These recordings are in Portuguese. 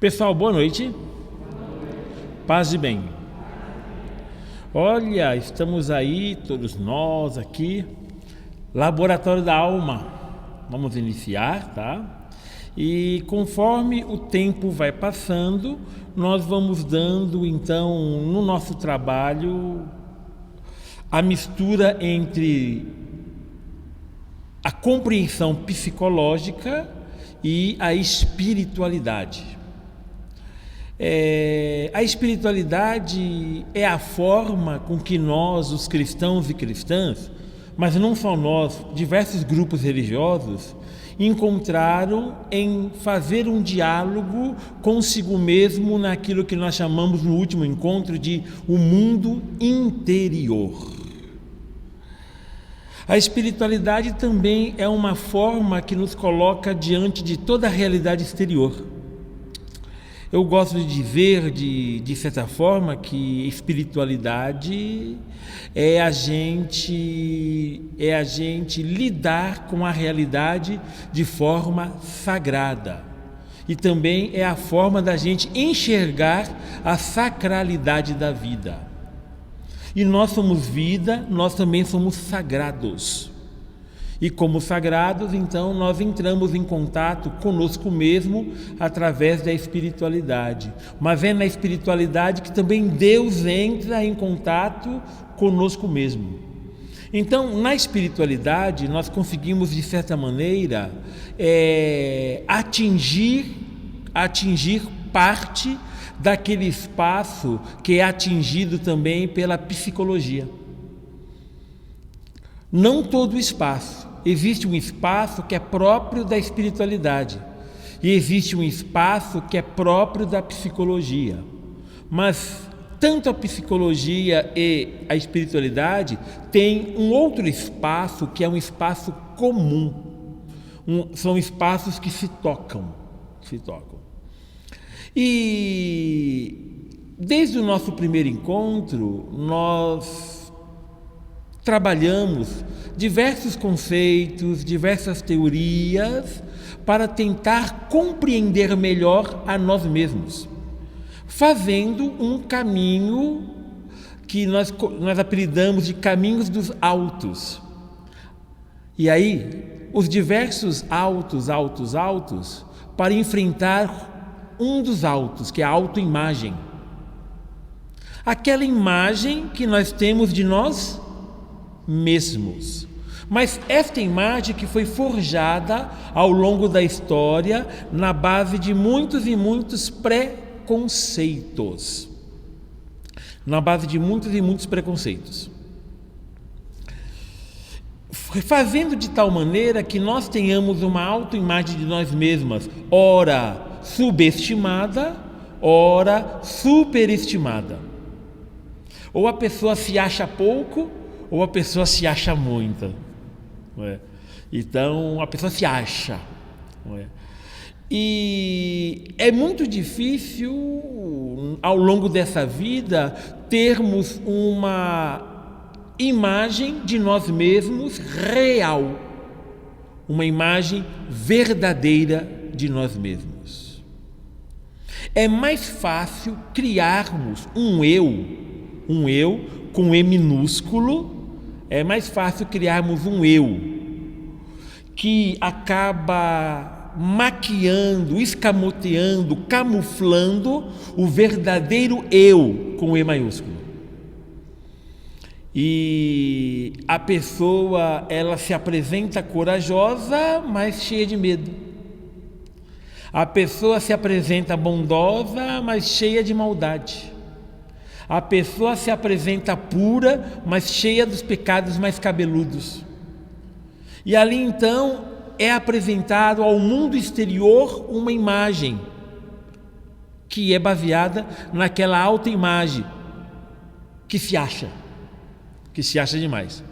Pessoal, boa noite. Paz e bem. Olha, estamos aí, todos nós aqui, Laboratório da Alma. Vamos iniciar, tá? E conforme o tempo vai passando, nós vamos dando, então, no nosso trabalho, a mistura entre a compreensão psicológica e a espiritualidade. A espiritualidade é a forma com que nós, os cristãos e cristãs, mas não só nós, diversos grupos religiosos, encontraram em fazer um diálogo consigo mesmo naquilo que nós chamamos no último encontro de o mundo interior. A espiritualidade também é uma forma que nos coloca diante de toda a realidade exterior. Eu gosto de dizer, de certa forma, que espiritualidade é a gente lidar com a realidade de forma sagrada. E também é a forma da gente enxergar a sacralidade da vida. E nós somos vida, nós também somos sagrados. E como sagrados, então, nós entramos em contato conosco mesmo através da espiritualidade. Mas é na espiritualidade que também Deus entra em contato conosco mesmo. Então, na espiritualidade, nós conseguimos, de certa maneira, atingir parte daquele espaço que é atingido também pela psicologia. Não todo o espaço. Existe um espaço que é próprio da espiritualidade e existe um espaço que é próprio da psicologia. Mas tanto a psicologia e a espiritualidade têm um outro espaço que é um espaço comum. São espaços que se tocam. E desde o nosso primeiro encontro, nós trabalhamos diversos conceitos, diversas teorias para tentar compreender melhor a nós mesmos, fazendo um caminho que nós apelidamos de caminhos dos autos. E aí, os diversos autos, para enfrentar um dos autos, que é a autoimagem. Aquela imagem que nós temos de nós mesmos. Mas esta imagem que foi forjada ao longo da história na base de muitos e muitos preconceitos. Fazendo de tal maneira que nós tenhamos uma autoimagem de nós mesmas, ora subestimada, ora superestimada. Ou a pessoa se acha pouco, ou a pessoa se acha muito. Não é? Então, a pessoa se acha. Não é? E é muito difícil, ao longo dessa vida, termos uma imagem de nós mesmos real, uma imagem verdadeira de nós mesmos. É mais fácil criarmos um eu com E minúsculo. É mais fácil criarmos um eu que acaba maquiando, escamoteando, camuflando o verdadeiro eu com E maiúsculo. E a pessoa, ela se apresenta corajosa, mas cheia de medo. A pessoa se apresenta bondosa, mas cheia de maldade. A pessoa se apresenta pura, mas cheia dos pecados mais cabeludos. E ali então é apresentado ao mundo exterior uma imagem que é baseada naquela autoimagem que se acha demais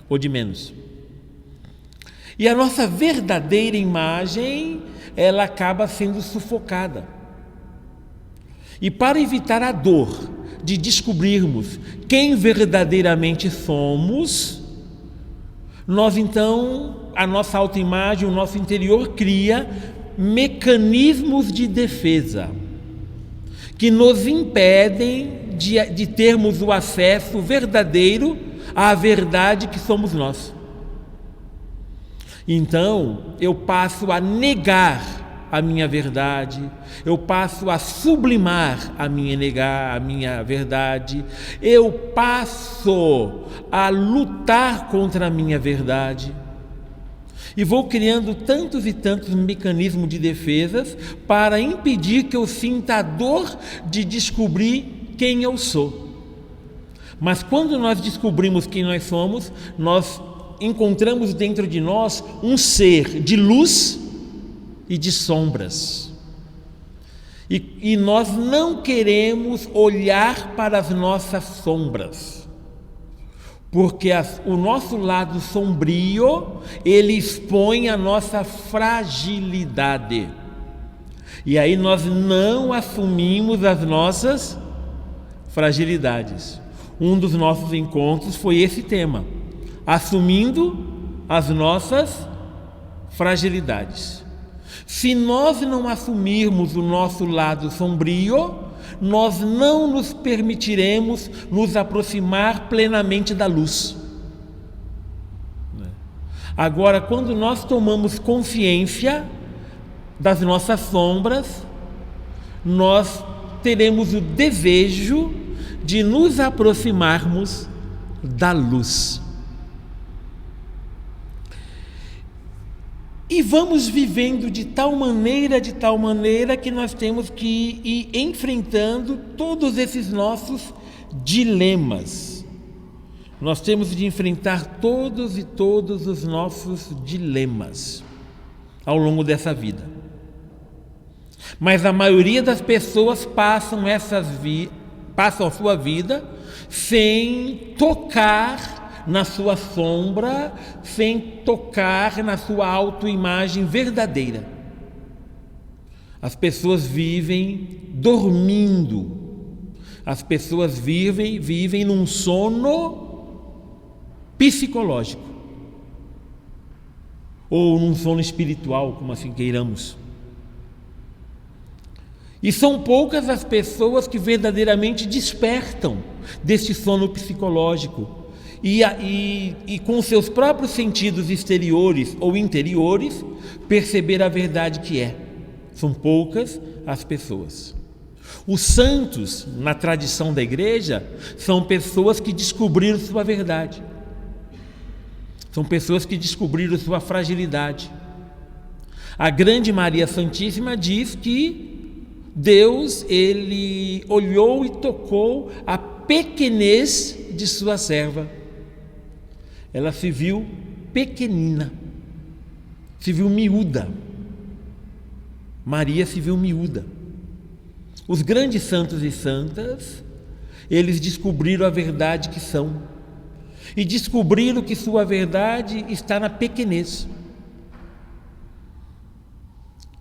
ou de menos. E a nossa verdadeira imagem, ela acaba sendo sufocada. E para evitar a dor de descobrirmos quem verdadeiramente somos, nós então, a nossa autoimagem, o nosso interior cria mecanismos de defesa. que nos impedem de termos o acesso verdadeiro à verdade que somos nós. Então, eu passo a negar a minha verdade, eu passo a sublimar a minha verdade, eu passo a lutar contra a minha verdade. E vou criando tantos e tantos mecanismos de defesas para impedir que eu sinta a dor de descobrir quem eu sou. Mas quando nós descobrimos quem nós somos, nós encontramos dentro de nós um ser de luz e de sombras. E nós não queremos olhar para as nossas sombras, porque o nosso lado sombrio, ele expõe a nossa fragilidade. E aí nós não assumimos as nossas fragilidades. Um dos nossos encontros foi esse tema, assumindo as nossas fragilidades. Se nós não assumirmos o nosso lado sombrio, nós não nos permitiremos nos aproximar plenamente da luz. Agora, quando nós tomamos consciência das nossas sombras, nós teremos o desejo de nos aproximarmos da luz. E vamos vivendo de tal maneira que nós temos que ir enfrentando todos esses nossos dilemas. Nós temos de enfrentar todos os nossos dilemas ao longo dessa vida. Mas a maioria das pessoas passam a sua vida sem tocar na sua sombra, sem tocar na sua autoimagem verdadeira. As pessoas vivem dormindo, as pessoas vivem num sono psicológico, ou num sono espiritual, como assim queiramos. E são poucas as pessoas que verdadeiramente despertam desse sono psicológico e com seus próprios sentidos exteriores ou interiores perceber a verdade que é. São poucas as pessoas. Os santos, na tradição da igreja, são pessoas que descobriram sua verdade. São pessoas que descobriram sua fragilidade. A grande Maria Santíssima diz que Deus, ele olhou e tocou a pequenez de sua serva. Ela se viu pequenina, se viu miúda. Maria se viu miúda. Os grandes santos e santas, eles descobriram a verdade que são, e descobriram que sua verdade está na pequenez.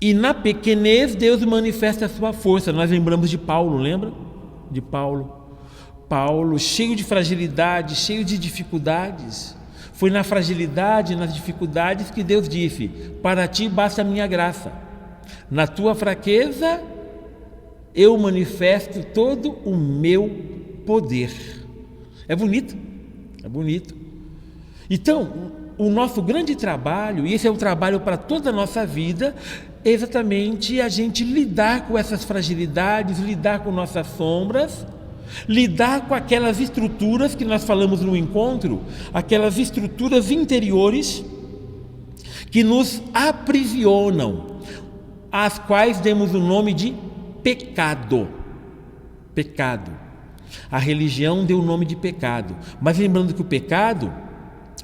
E na pequenez Deus manifesta a sua força. Nós lembramos de Paulo, lembra? De Paulo, cheio de fragilidade, cheio de dificuldades. Foi na fragilidade, nas dificuldades que Deus disse: para ti basta a minha graça. Na tua fraqueza eu manifesto todo o meu poder. É bonito, é bonito. Então, o nosso grande trabalho, e esse é um trabalho para toda a nossa vida, é exatamente a gente lidar com essas fragilidades, lidar com nossas sombras, lidar com aquelas estruturas que nós falamos no encontro, aquelas estruturas interiores que nos aprisionam, às quais demos o nome de pecado. Pecado. A religião deu o nome de pecado, mas lembrando que o pecado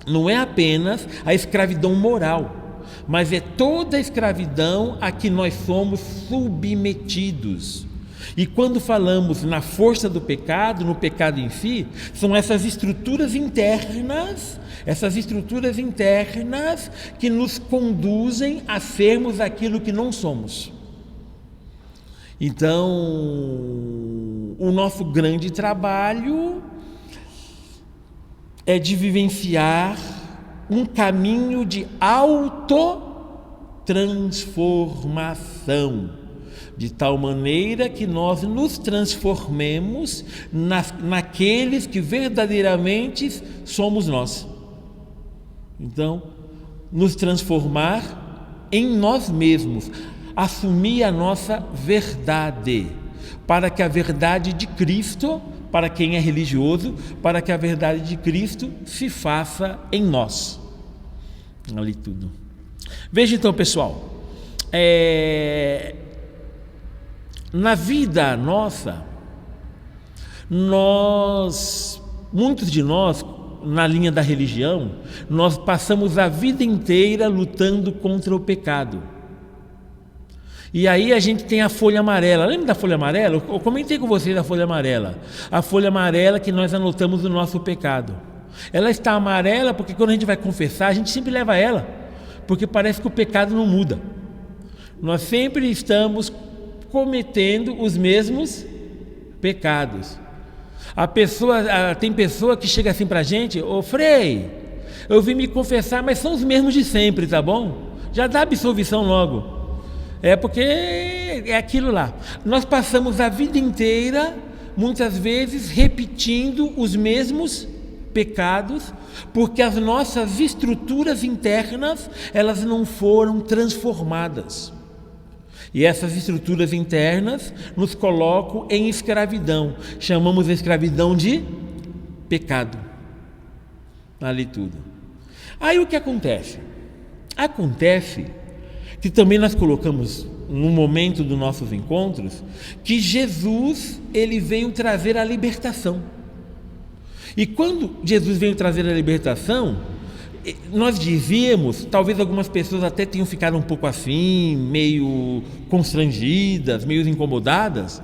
não é apenas a escravidão moral, mas é toda a escravidão a que nós somos submetidos. E quando falamos na força do pecado, no pecado em si, são essas estruturas internas que nos conduzem a sermos aquilo que não somos. Então, o nosso grande trabalho é de vivenciar um caminho de autotransformação, de tal maneira que nós nos transformemos naqueles que verdadeiramente somos nós. Então, nos transformar em nós mesmos, assumir a nossa verdade, para que a verdade de Cristo, para quem é religioso, para que a verdade de Cristo se faça em nós. Ali tudo. Veja então, pessoal, na vida nossa, muitos de nós, na linha da religião, nós passamos a vida inteira lutando contra o pecado. E aí a gente tem a folha amarela. Lembra da folha amarela? Eu comentei com vocês a folha amarela. A folha amarela que nós anotamos o nosso pecado. Ela está amarela porque quando a gente vai confessar, a gente sempre leva ela, porque parece que o pecado não muda. Nós sempre estamos cometendo os mesmos pecados. Tem pessoa que chega assim pra gente: ô Frei, eu vim me confessar, mas são os mesmos de sempre, tá bom? Já dá absolvição logo. Porque é aquilo lá. Nós passamos a vida inteira, muitas vezes, repetindo os mesmos pecados, porque as nossas estruturas internas, elas não foram transformadas. E essas estruturas internas nos colocam em escravidão. Chamamos a escravidão de pecado. Ali tudo. Aí o que acontece? Acontece que também nós colocamos no momento dos nossos encontros que Jesus, ele veio trazer a libertação. E quando Jesus veio trazer a libertação, nós dizíamos, talvez algumas pessoas até tenham ficado um pouco assim, meio constrangidas, meio incomodadas,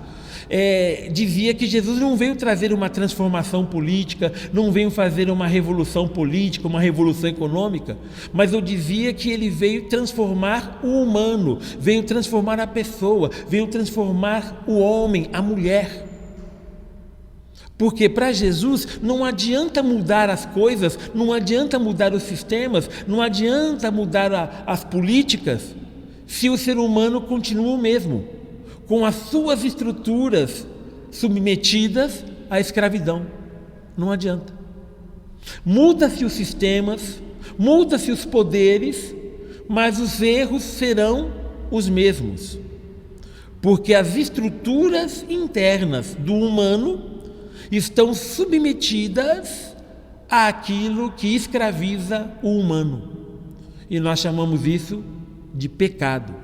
dizia que Jesus não veio trazer uma transformação política, não veio fazer uma revolução política, uma revolução econômica, mas eu dizia que ele veio transformar o humano, veio transformar a pessoa, veio transformar o homem, a mulher. Porque para Jesus não adianta mudar as coisas, não adianta mudar os sistemas, não adianta mudar as políticas, se o ser humano continua o mesmo, com as suas estruturas submetidas à escravidão. Não adianta. Muda-se os sistemas, muda-se os poderes, mas os erros serão os mesmos, porque as estruturas internas do humano estão submetidas àquilo que escraviza o humano, e nós chamamos isso de pecado,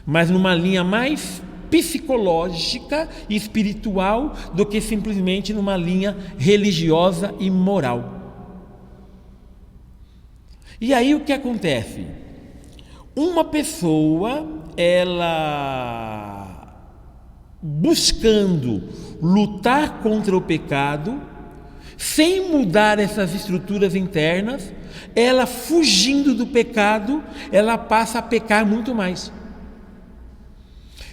mas numa linha mais psicológica e espiritual do que simplesmente numa linha religiosa e moral. E aí o que acontece? Uma pessoa, ela buscando lutar contra o pecado, sem mudar essas estruturas internas, ela fugindo do pecado, ela passa a pecar muito mais.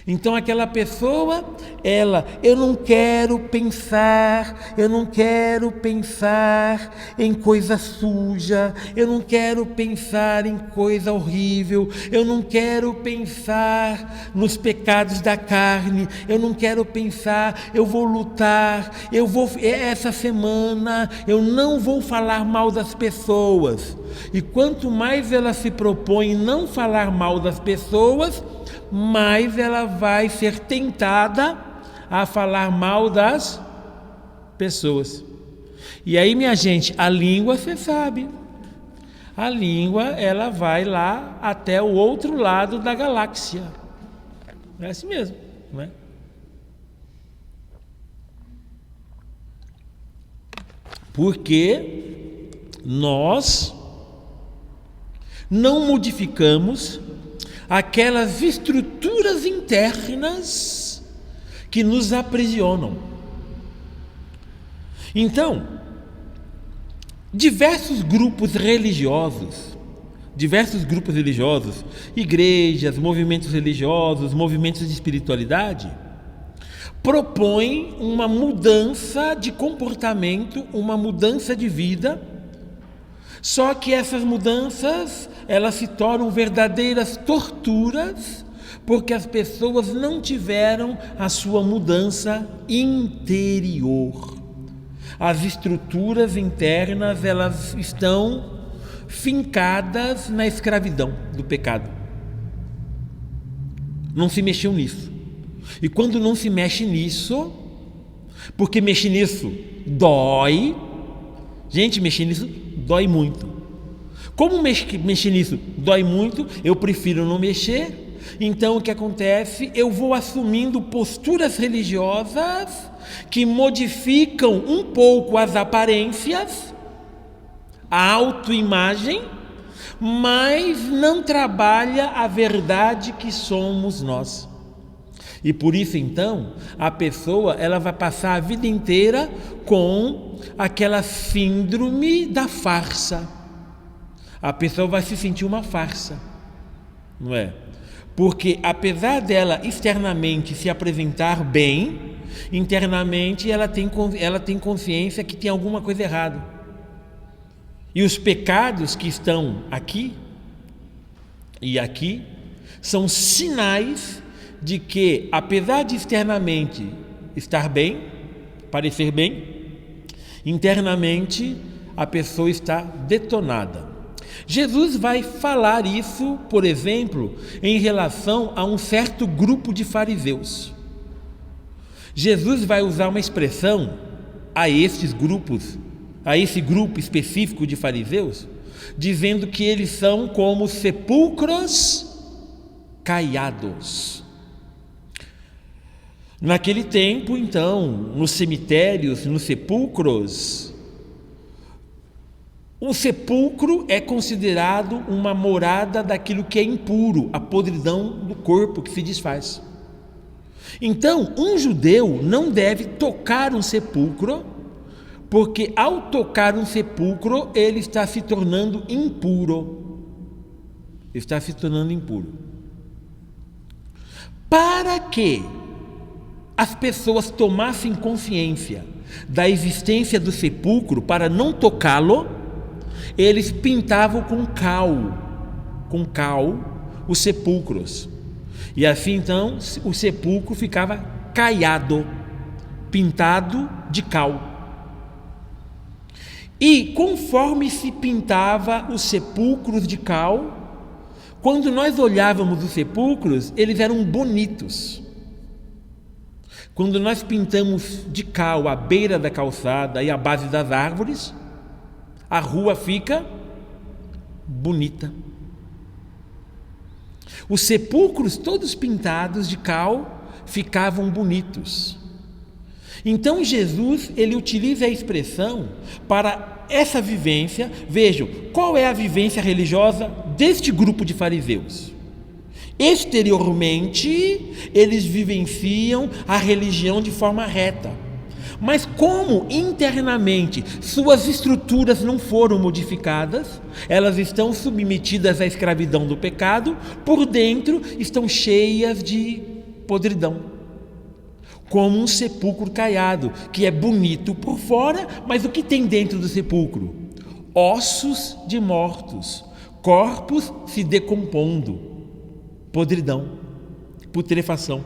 Então aquela pessoa, eu não quero pensar em coisa suja, eu não quero pensar em coisa horrível, eu não quero pensar nos pecados da carne, eu não quero pensar, eu vou lutar, essa semana eu não vou falar mal das pessoas. E quanto mais ela se propõe não falar mal das pessoas, mais ela vai ser tentada a falar mal das pessoas. E aí, minha gente, a língua, você sabe, a língua, ela vai lá até o outro lado da galáxia. É assim mesmo, não é? Porque nós não modificamos aquelas estruturas internas que nos aprisionam. Então, diversos grupos religiosos, igrejas, movimentos religiosos, movimentos de espiritualidade, propõem uma mudança de comportamento, uma mudança de vida. Só que essas mudanças, elas se tornam verdadeiras torturas Porque as pessoas não tiveram a sua mudança interior. As estruturas internas, elas estão fincadas na escravidão do pecado. Não se mexeu nisso. E quando não se mexe nisso, porque mexer nisso dói. Gente, mexer nisso dói muito. Como mexer nisso dói muito, eu prefiro não mexer. Então o que acontece? Eu vou assumindo posturas religiosas que modificam um pouco as aparências, a autoimagem, mas não trabalha a verdade que somos nós. E por isso então a pessoa ela vai passar a vida inteira com aquela síndrome da farsa. A pessoa vai se sentir uma farsa, não é? Porque apesar dela externamente se apresentar bem, internamente ela tem consciência que tem alguma coisa errada. E os pecados que estão aqui e aqui são sinais de que, apesar de externamente estar bem, parecer bem, internamente a pessoa está detonada. Jesus vai falar isso, por exemplo, em relação a um certo grupo de fariseus. Jesus vai usar uma expressão a esses grupos, a esse grupo específico de fariseus, dizendo que eles são como sepulcros caiados. Naquele tempo, então, nos cemitérios, nos sepulcros, o sepulcro é considerado uma morada daquilo que é impuro, a podridão do corpo que se desfaz. Então, um judeu não deve tocar um sepulcro, porque ao tocar um sepulcro, ele está se tornando impuro. Está se tornando impuro. Para que as pessoas tomassem consciência da existência do sepulcro, para não tocá-lo, eles pintavam com cal os sepulcros. E assim então o sepulcro ficava caiado, pintado de cal. E conforme se pintava os sepulcros de cal, quando nós olhávamos os sepulcros, eles eram bonitos. Quando nós pintamos de cal a beira da calçada e a base das árvores, a rua fica bonita. Os sepulcros todos pintados de cal ficavam bonitos. Então Jesus, ele utiliza a expressão para essa vivência. Vejam, qual é a vivência religiosa deste grupo de fariseus? Exteriormente, eles vivenciam a religião de forma reta. Mas como internamente suas estruturas não foram modificadas, elas estão submetidas à escravidão do pecado, por dentro estão cheias de podridão. Como um sepulcro caiado, que é bonito por fora, mas o que tem dentro do sepulcro? Ossos de mortos, corpos se decompondo, podridão, putrefação.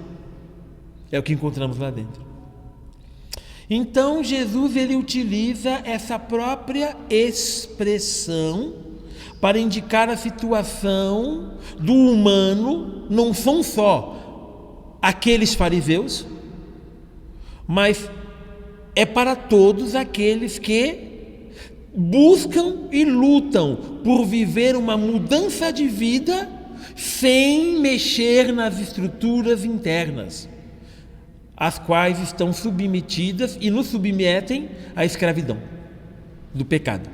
É o que encontramos lá dentro. Então Jesus ele utiliza essa própria expressão para indicar a situação do humano. Não são só aqueles fariseus, mas é para todos aqueles que buscam e lutam por viver uma mudança de vida sem mexer nas estruturas internas, as quais estão submetidas e nos submetem à escravidão do pecado.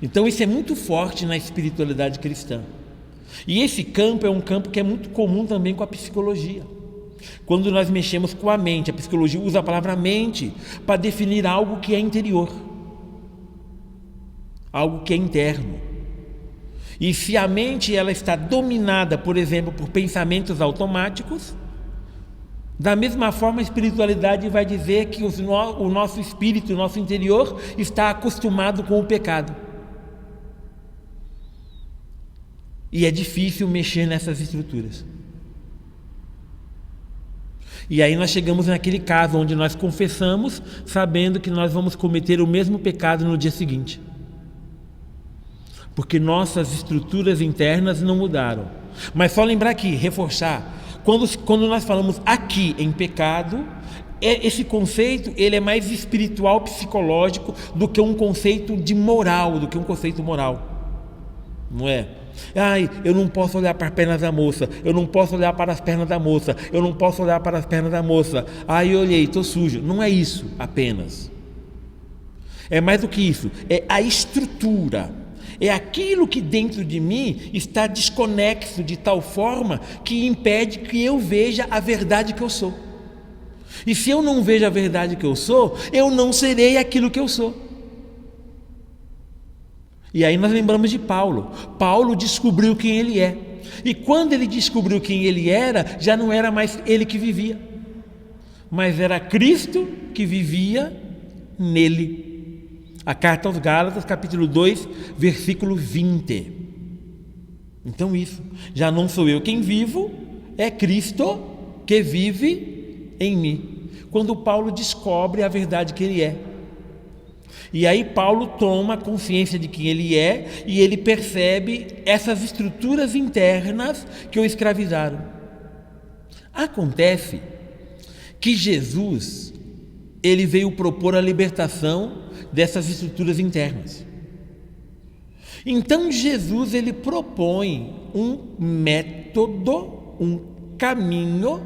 Então isso é muito forte na espiritualidade cristã. E esse campo é um campo que é muito comum também com a psicologia. Quando nós mexemos com a mente, a psicologia usa a palavra mente para definir algo que é interior, algo que é interno. E se a mente ela está dominada, por exemplo, por pensamentos automáticos, da mesma forma a espiritualidade vai dizer que o nosso espírito, o nosso interior está acostumado com o pecado. E é difícil mexer nessas estruturas. E aí nós chegamos naquele caso onde nós confessamos, sabendo que nós vamos cometer o mesmo pecado no dia seguinte. Porque nossas estruturas internas não mudaram. Mas só lembrar aqui, reforçar, quando nós falamos aqui em pecado, esse conceito ele é mais espiritual, psicológico, do que um conceito de moral, do que um conceito moral. Não é? Ai, eu não posso olhar para as pernas da moça, eu não posso olhar para as pernas da moça, eu não posso olhar para as pernas da moça. Ai, eu olhei, estou sujo. Não é isso apenas. É mais do que isso, é a estrutura. É aquilo que dentro de mim está desconexo de tal forma que impede que eu veja a verdade que eu sou. E se eu não vejo a verdade que eu sou, eu não serei aquilo que eu sou. E aí nós lembramos de Paulo. Paulo descobriu quem ele é. E quando ele descobriu quem ele era, já não era mais ele que vivia, mas era Cristo que vivia nele. A carta aos Gálatas, capítulo 2, versículo 20. Então isso, já não sou eu quem vivo, é Cristo que vive em mim. Quando Paulo descobre a verdade que ele é. E aí Paulo toma consciência de quem ele é e ele percebe essas estruturas internas que o escravizaram. Acontece que Jesus, ele veio propor a libertação dessas estruturas internas. Então Jesus, ele propõe um método, um caminho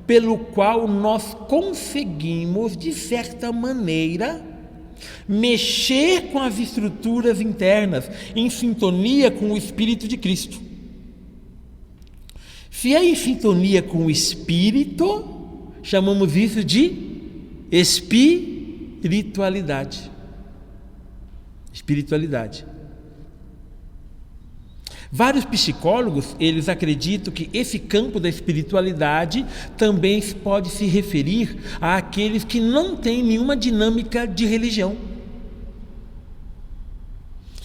pelo qual nós conseguimos, de certa maneira, mexer com as estruturas internas em sintonia com o Espírito de Cristo. Se é em sintonia com o Espírito, chamamos isso de espiritualidade. Espiritualidade. Vários psicólogos, eles acreditam que esse campo da espiritualidade também pode se referir àqueles que não têm nenhuma dinâmica de religião.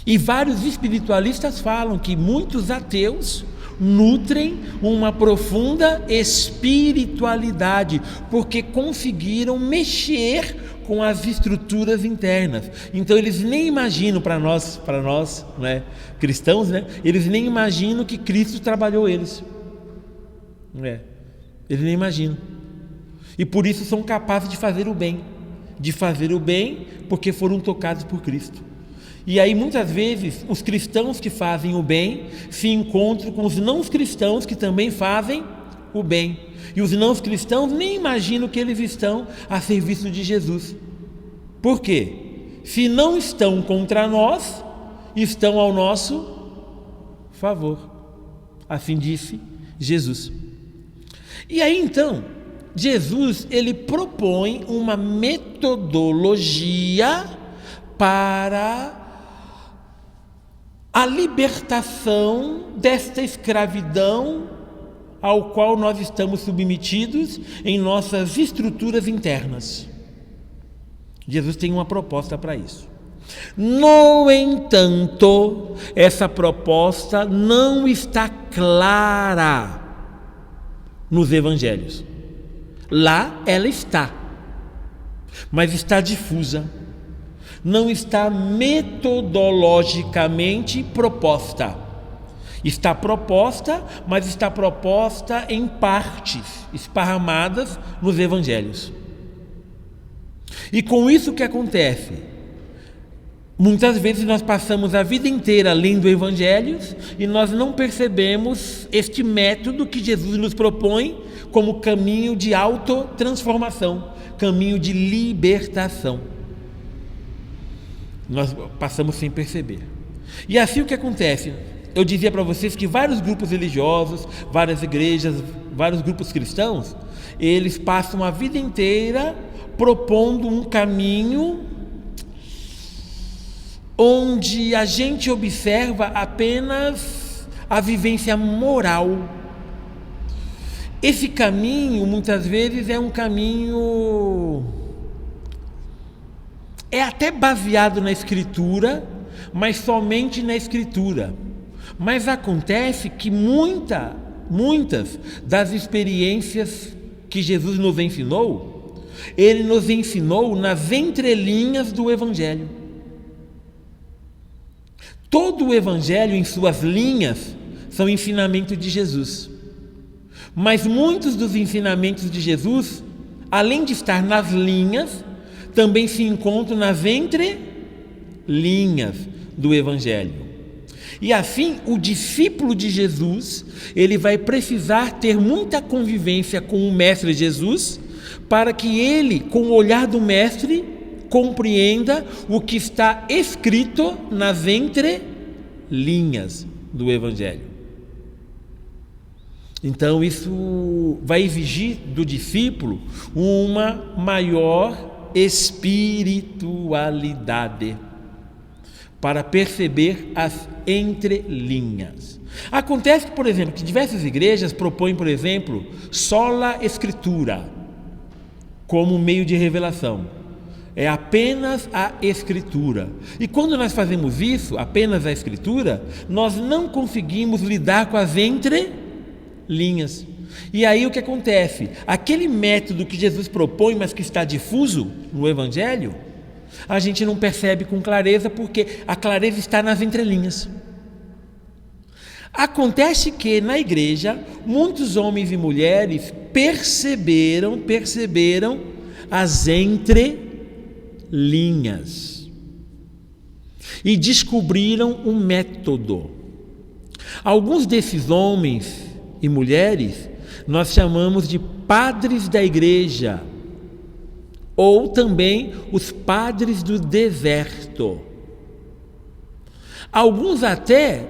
E vários espiritualistas falam que muitos ateus nutrem uma profunda espiritualidade, porque conseguiram mexer com as estruturas internas. Então eles nem imaginam, para nós, né, cristãos, né, eles nem imaginam que Cristo trabalhou eles. Eles nem imaginam. E por isso são capazes de fazer o bem. De fazer o bem porque foram tocados por Cristo. E aí muitas vezes os cristãos que fazem o bem se encontram com os não cristãos que também fazem o bem. E os não cristãos nem imaginam que eles estão a serviço de Jesus. Por quê? Se não estão contra nós, estão ao nosso favor. Assim disse Jesus. E aí então, Jesus, ele propõe uma metodologia para a libertação desta escravidão ao qual nós estamos submetidos em nossas estruturas internas. Jesus tem uma proposta para isso. No entanto, essa proposta não está clara nos evangelhos. Lá ela está, mas está difusa. Não está metodologicamente proposta. Está proposta, mas está proposta em partes esparramadas nos evangelhos. E com isso o que acontece? Muitas vezes nós passamos a vida inteira lendo evangelhos e nós não percebemos este método que Jesus nos propõe como caminho de autotransformação, caminho de libertação. Nós passamos sem perceber. E assim o que acontece? Eu dizia para vocês que vários grupos religiosos, várias igrejas, vários grupos cristãos, eles passam a vida inteira propondo um caminho onde a gente observa apenas a vivência moral. Esse caminho, muitas vezes, é um caminho... é até baseado na Escritura, mas somente na Escritura. Mas acontece que muitas das experiências que Jesus nos ensinou, Ele nos ensinou nas entrelinhas do Evangelho. Todo o Evangelho, em suas linhas, são ensinamentos de Jesus. Mas muitos dos ensinamentos de Jesus, além de estar nas linhas, também se encontram nas entrelinhas do Evangelho. E assim, o discípulo de Jesus, ele vai precisar ter muita convivência com o Mestre Jesus, para que ele, com o olhar do Mestre, compreenda o que está escrito nas entrelinhas do Evangelho. Então, isso vai exigir do discípulo uma maior espiritualidade para perceber as entrelinhas. Acontece, por exemplo, que diversas igrejas propõem, por exemplo, sola escritura como meio de revelação. É apenas a Escritura. E quando nós fazemos isso, apenas a Escritura, nós não conseguimos lidar com as entrelinhas. E aí o que acontece? Aquele método que Jesus propõe, mas que está difuso no Evangelho, a gente não percebe com clareza, porque a clareza está nas entrelinhas. Acontece que na igreja, muitos homens e mulheres perceberam as entrelinhas e descobriram um método. Alguns desses homens e mulheres nós chamamos de padres da igreja, ou também os padres do deserto. Alguns até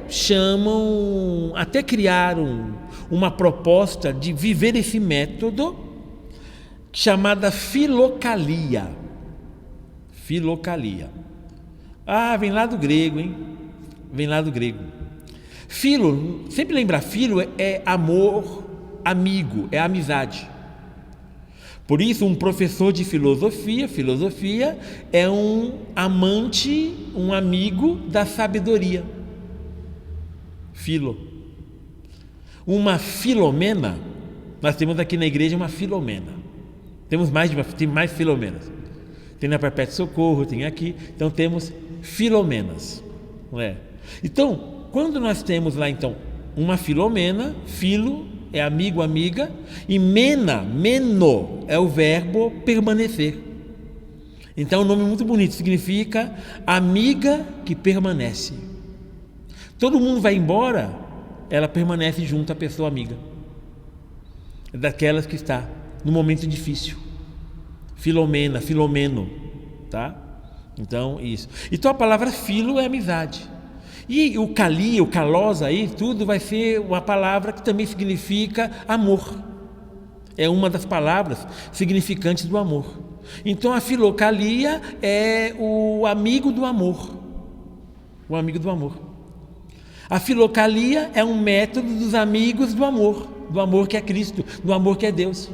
criaram uma proposta de viver esse método chamada filocalia. Filocalia. Vem lá do grego, hein? Vem lá do grego. Filo, sempre lembrar, filo é amor, amigo, é amizade. Por isso, um professor de filosofia é um amante, um amigo da sabedoria. Filo. Uma Filomena, nós temos aqui na igreja uma Filomena. Tem mais Filomenas. Tem na Perpétua Socorro, tem aqui. Então temos Filomenas, não é? Então, quando nós temos lá então uma Filomena, filo é amigo, amiga, e meno é o verbo permanecer. Então é um nome muito bonito, significa amiga que permanece. Todo mundo vai embora, ela permanece junto à pessoa amiga. É daquelas que está no momento difícil. Filomena, Filomeno, tá? Então, isso. Então a palavra filo é amizade. E o calia, o kalos aí, tudo vai ser uma palavra que também significa amor. É uma das palavras significantes do amor. Então a filocalia é o amigo do amor. O amigo do amor. A filocalia é um método dos amigos do amor que é Cristo, do amor que é Deus.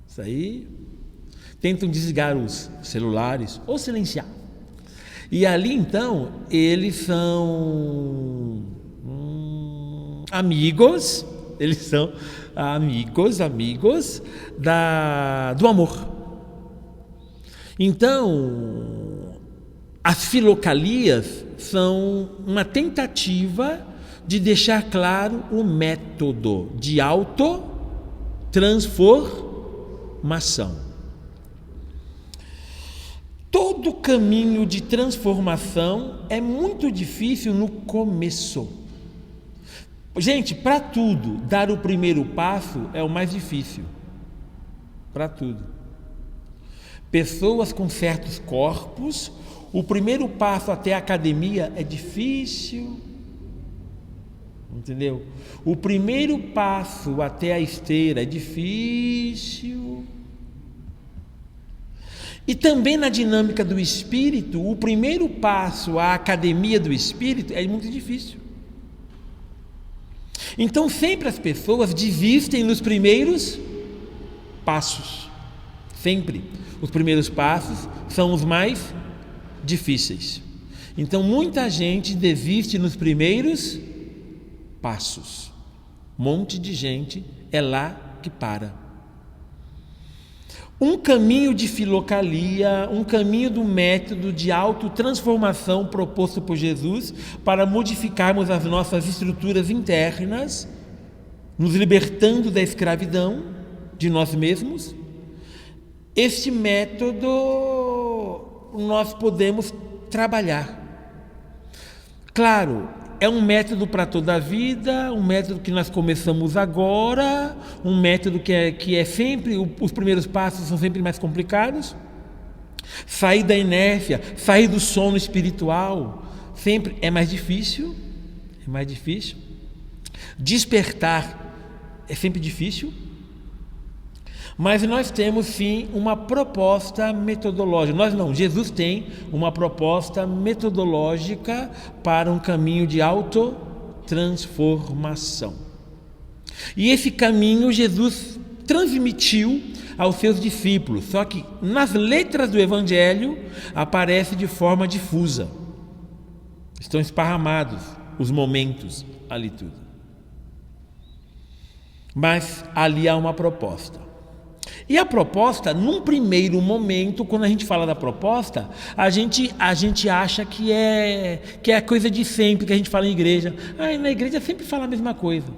Isso aí, tentam desligar os celulares ou silenciar. E ali então, eles são amigos do amor. Então, as filocalias são uma tentativa de deixar claro o método de autotransformação. Todo caminho de transformação é muito difícil no começo. Gente, para tudo, dar o primeiro passo é o mais difícil. Para tudo. Pessoas com certos corpos, o primeiro passo até a academia é difícil. Entendeu? O primeiro passo até a esteira é difícil. E também na dinâmica do espírito, o primeiro passo à academia do espírito é muito difícil. Então sempre as pessoas desistem nos primeiros passos. Sempre. Os primeiros passos são os mais difíceis. Então muita gente desiste nos primeiros passos. Um monte de gente é lá que para. Um caminho de filocalia, um caminho do método de autotransformação proposto por Jesus para modificarmos as nossas estruturas internas, nos libertando da escravidão de nós mesmos. Este método nós podemos trabalhar. Claro, é um método para toda a vida, um método que nós começamos agora, um método que é sempre, os primeiros passos são sempre mais complicados. Sair da inércia, sair do sono espiritual, sempre é mais difícil, Despertar é sempre difícil, mas nós temos sim uma proposta metodológica. Nós não, Jesus tem uma proposta metodológica para um caminho de autotransformação. E esse caminho Jesus transmitiu aos seus discípulos, só que nas letras do Evangelho aparece de forma difusa. Estão esparramados os momentos ali tudo. Mas ali há uma proposta. E a proposta, num primeiro momento, quando a gente fala da proposta, a gente acha que é a coisa de sempre que a gente fala em igreja. Na igreja sempre fala a mesma coisa.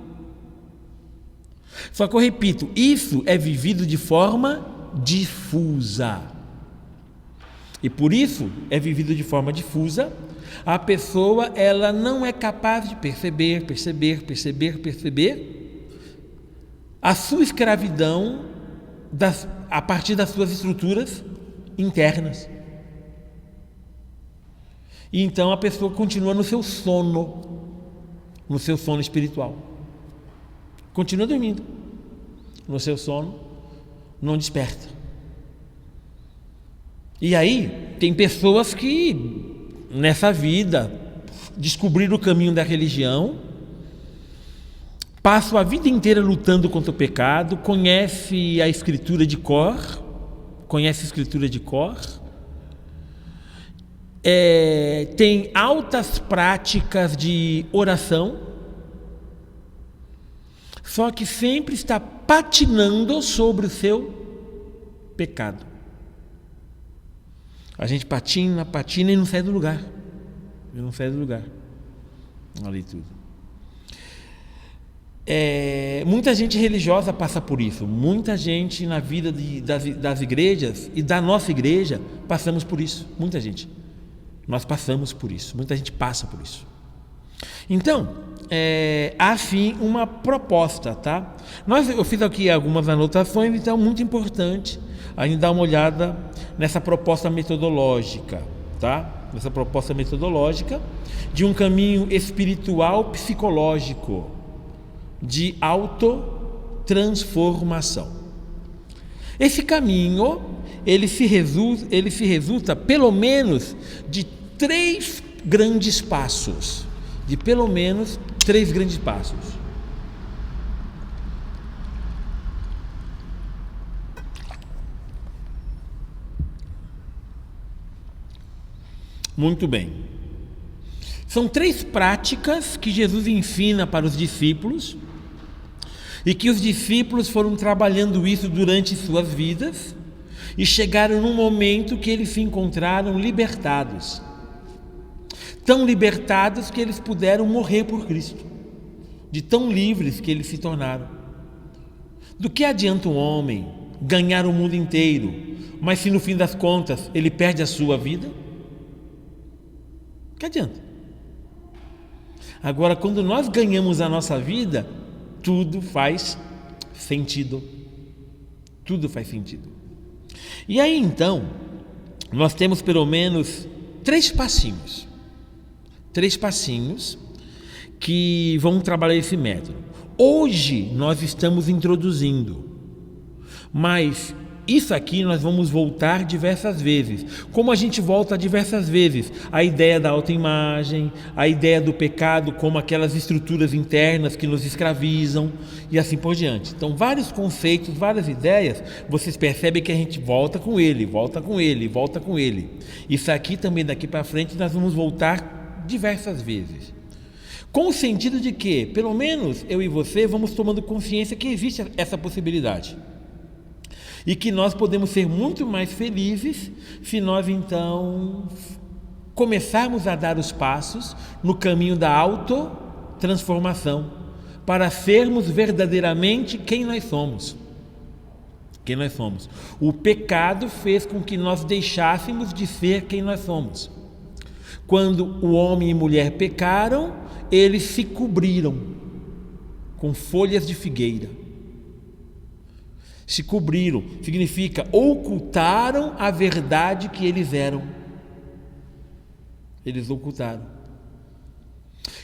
Só que eu repito, isso é vivido de forma difusa. E por isso é vivido de forma difusa. A pessoa, ela não é capaz de perceber a sua escravidão a partir das suas estruturas internas. E então a pessoa continua no seu sono espiritual. Continua dormindo no seu sono, não desperta. E aí tem pessoas que nessa vida descobriram o caminho da religião, passam a vida inteira lutando contra o pecado, conhece a escritura de cor, tem altas práticas de oração, só que sempre está patinando sobre o seu pecado. A gente patina e não sai do lugar. Ali tudo. Muita gente religiosa passa por isso. Muita gente na vida das igrejas e da nossa igreja passamos por isso. Muita gente. Nós passamos por isso. Muita gente passa por isso. Então, há sim uma proposta, tá? Eu fiz aqui algumas anotações, então é muito importante a gente dar uma olhada nessa proposta metodológica, tá? Nessa proposta metodológica de um caminho espiritual psicológico de autotransformação. Esse caminho, ele se resulta pelo menos de três grandes passos. Muito bem. São três práticas que Jesus ensina para os discípulos e que os discípulos foram trabalhando isso durante suas vidas e chegaram num momento que eles se encontraram libertados. Tão libertados que eles puderam morrer por Cristo, de tão livres que eles se tornaram. Do que adianta um homem ganhar o mundo inteiro, mas se no fim das contas ele perde a sua vida? Que adianta? Agora, quando nós ganhamos a nossa vida, tudo faz sentido. E aí então, nós temos pelo menos três passinhos que vão trabalhar esse método. Hoje nós estamos introduzindo, mas Isso aqui nós vamos voltar diversas vezes. Como a gente volta diversas vezes? A ideia da autoimagem, a ideia do pecado como aquelas estruturas internas que nos escravizam e assim por diante. Então, vários conceitos, várias ideias, vocês percebem que a gente volta com ele, volta com ele, volta com ele. Isso aqui também daqui para frente nós vamos voltar diversas vezes. Com o sentido de que, pelo menos eu e você, vamos tomando consciência que existe essa possibilidade. E que nós podemos ser muito mais felizes se nós então começarmos a dar os passos no caminho da autotransformação, para sermos verdadeiramente quem nós somos. Quem nós somos. O pecado fez com que nós deixássemos de ser quem nós somos. Quando o homem e mulher pecaram, eles se cobriram com folhas de figueira. Se cobriram, significa ocultaram a verdade que eles eram. Eles ocultaram.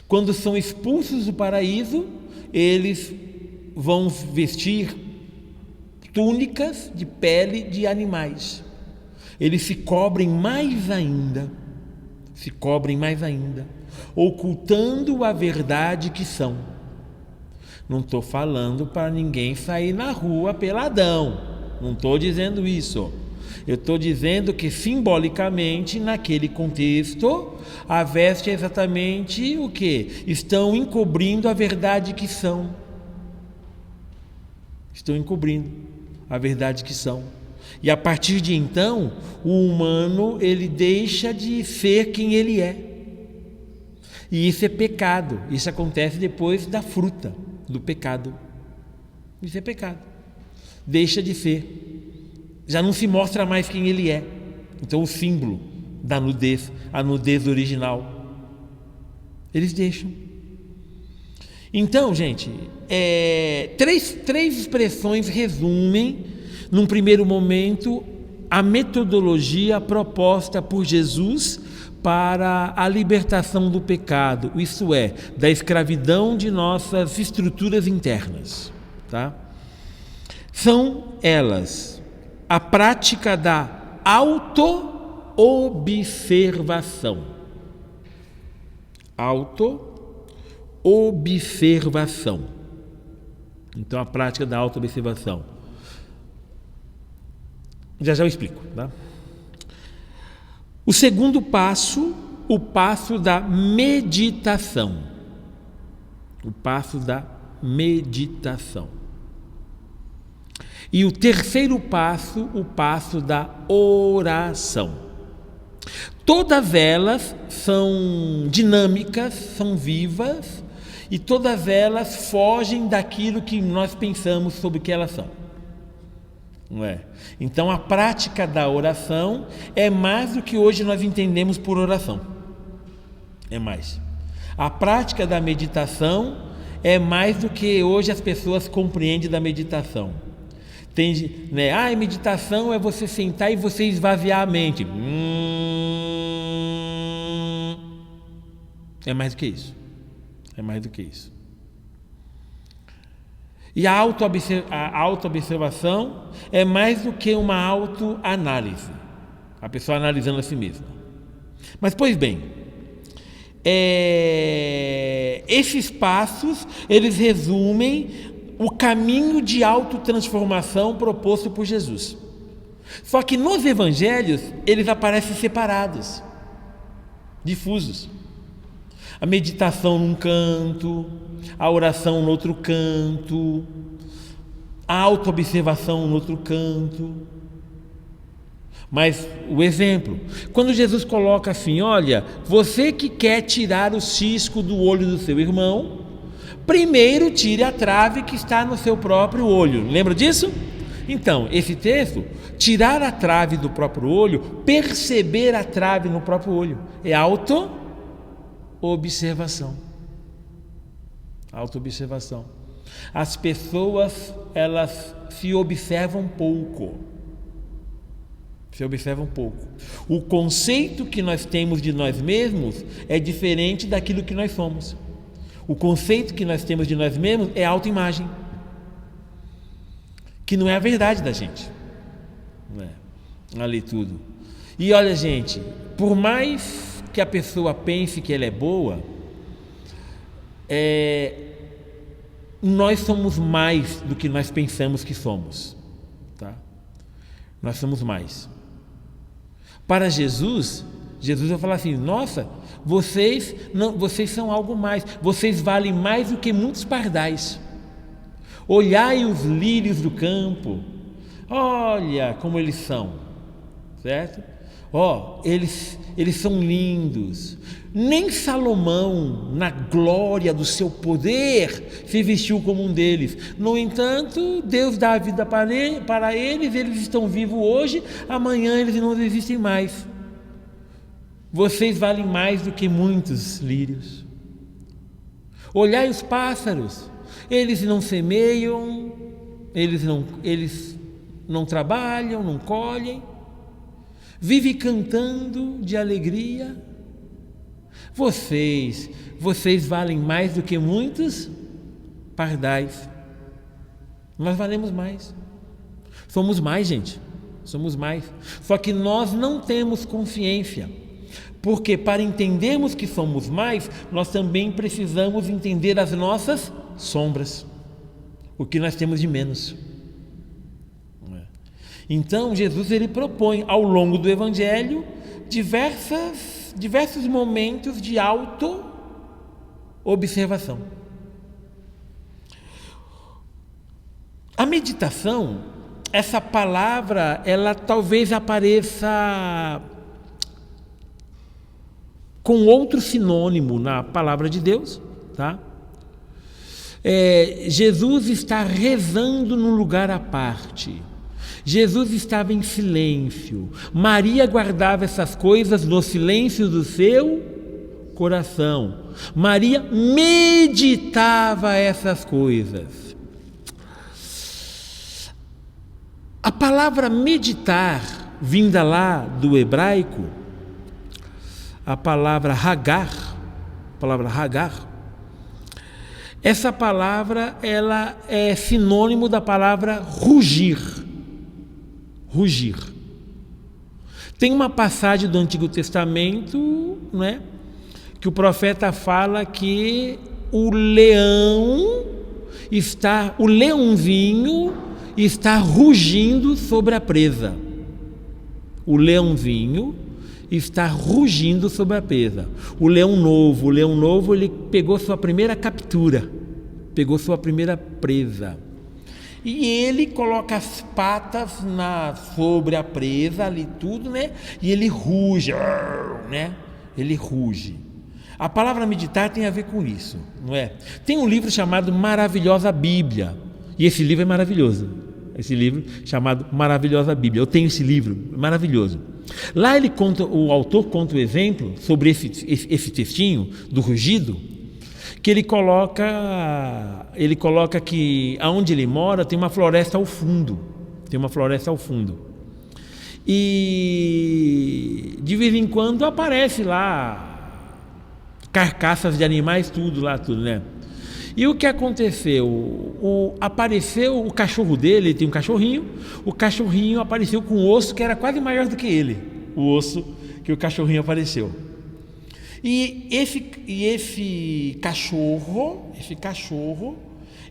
Quando são expulsos do paraíso, eles vão vestir túnicas de pele de animais. Eles se cobrem mais ainda, ocultando a verdade que são. Não estou falando para ninguém sair na rua peladão, não estou dizendo isso. Eu estou dizendo que simbolicamente, naquele contexto, a veste é exatamente o que? Estão encobrindo a verdade que são. Estão encobrindo a verdade que são. E a partir de então, o humano ele deixa de ser quem ele é. E isso é pecado. Isso acontece depois da fruta do pecado. Isso é pecado. Deixa de ser. Já não se mostra mais quem ele é. Então o símbolo da nudez, a nudez original, eles deixam. Então, gente, três expressões resumem, num primeiro momento, a metodologia proposta por Jesus para a libertação do pecado, isto é, da escravidão de nossas estruturas internas, tá? São elas a prática da auto-observação. Auto-observação. Então, a prática da auto-observação. Já eu explico, tá? O segundo passo, o passo da meditação. O passo da meditação. E o terceiro passo, o passo da oração. Todas elas são dinâmicas, são vivas, e todas elas fogem daquilo que nós pensamos sobre o que elas são. Não é? Então a prática da oração é mais do que hoje nós entendemos por oração. É mais. A prática da meditação é mais do que hoje as pessoas compreendem da meditação. Tem, né? Meditação é você sentar e você esvaziar a mente. É mais do que isso. É mais do que isso. E a auto-observação é mais do que uma autoanálise, a pessoa analisando a si mesma. Mas, pois bem, esses passos, eles resumem o caminho de autotransformação proposto por Jesus. Só que nos evangelhos, eles aparecem separados, difusos. A meditação num canto, a oração no outro canto, a auto-observação no outro canto. Mas o exemplo, quando Jesus coloca assim, olha, você que quer tirar o cisco do olho do seu irmão, primeiro tire a trave que está no seu próprio olho. Lembra disso? Então, esse texto, tirar a trave do próprio olho, perceber a trave no próprio olho, é auto-observação. Auto-observação. As pessoas, elas se observam pouco. O conceito que nós temos de nós mesmos é diferente daquilo que nós somos. O conceito que nós temos de nós mesmos é autoimagem, que não é a verdade da gente. Não é? Ali tudo. E olha, gente, por mais que a pessoa pense que ela é boa, nós somos mais do que nós pensamos que somos, tá? Nós somos mais. Para Jesus vai falar assim: nossa, vocês são algo mais, vocês valem mais do que muitos pardais. Olhai os lírios do campo, olha como eles são, certo? Eles são lindos. Nem Salomão, na glória do seu poder, se vestiu como um deles. No entanto, Deus dá a vida para eles, eles estão vivos hoje, amanhã eles não existem mais. Vocês valem mais do que muitos lírios. Olhai os pássaros, eles não semeiam, eles não trabalham, não colhem, vive cantando de alegria. Vocês valem mais do que muitos pardais. Nós valemos mais. Somos mais, gente. Somos mais. Só que nós não temos consciência. Porque para entendermos que somos mais, nós também precisamos entender as nossas sombras. O que nós temos de menos. Então, Jesus ele propõe ao longo do Evangelho diversos momentos de auto-observação. A meditação, essa palavra, ela talvez apareça com outro sinônimo na palavra de Deus, tá? Jesus está rezando num lugar à parte. Jesus estava em silêncio. Maria guardava essas coisas no silêncio do seu coração. Maria meditava essas coisas. A palavra meditar, vinda lá do hebraico, a palavra hagar, essa palavra ela é sinônimo da palavra rugir. Tem uma passagem do Antigo Testamento, né, que o profeta fala que o leãozinho está rugindo sobre a presa. O leãozinho está rugindo sobre a presa. O leão novo, ele pegou sua primeira captura, pegou sua primeira presa. E ele coloca as patas sobre a presa ali tudo, né? E ele ruge, né? Ele ruge. A palavra meditar tem a ver com isso, não é? Tem um livro chamado Maravilhosa Bíblia, e esse livro é maravilhoso. Esse livro chamado Maravilhosa Bíblia. Eu tenho esse livro, maravilhoso. Lá o autor conta o exemplo sobre esse textinho do rugido, que ele coloca que aonde ele mora tem uma floresta ao fundo. E de vez em quando aparece lá carcaças de animais, tudo, né? E o que aconteceu? Apareceu o cachorro dele, ele tem um cachorrinho, o cachorrinho apareceu com um osso que era quase maior do que ele, o osso que o cachorrinho apareceu. E esse cachorro,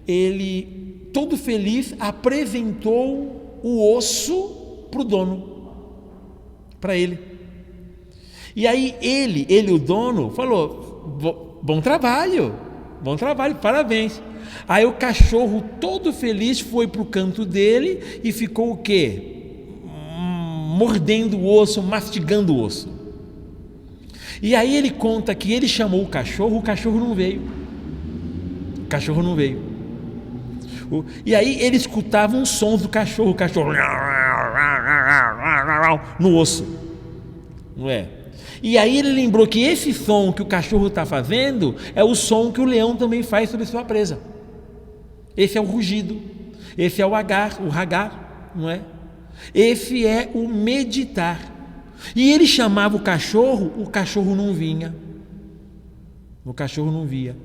ele, todo feliz, apresentou o osso para o dono, para ele. E aí ele, o dono, falou: bom trabalho, parabéns. Aí o cachorro todo feliz foi para o canto dele e ficou o quê? Mordendo o osso, mastigando o osso. E aí ele conta que ele chamou o cachorro não veio. E aí ele escutava uns sons do cachorro no osso, não é? E aí ele lembrou que esse som que o cachorro está fazendo é o som que o leão também faz sobre sua presa. Esse é o rugido, esse é o hagar, não é? Esse é o meditar. E ele chamava o cachorro não vinha. O cachorro não via.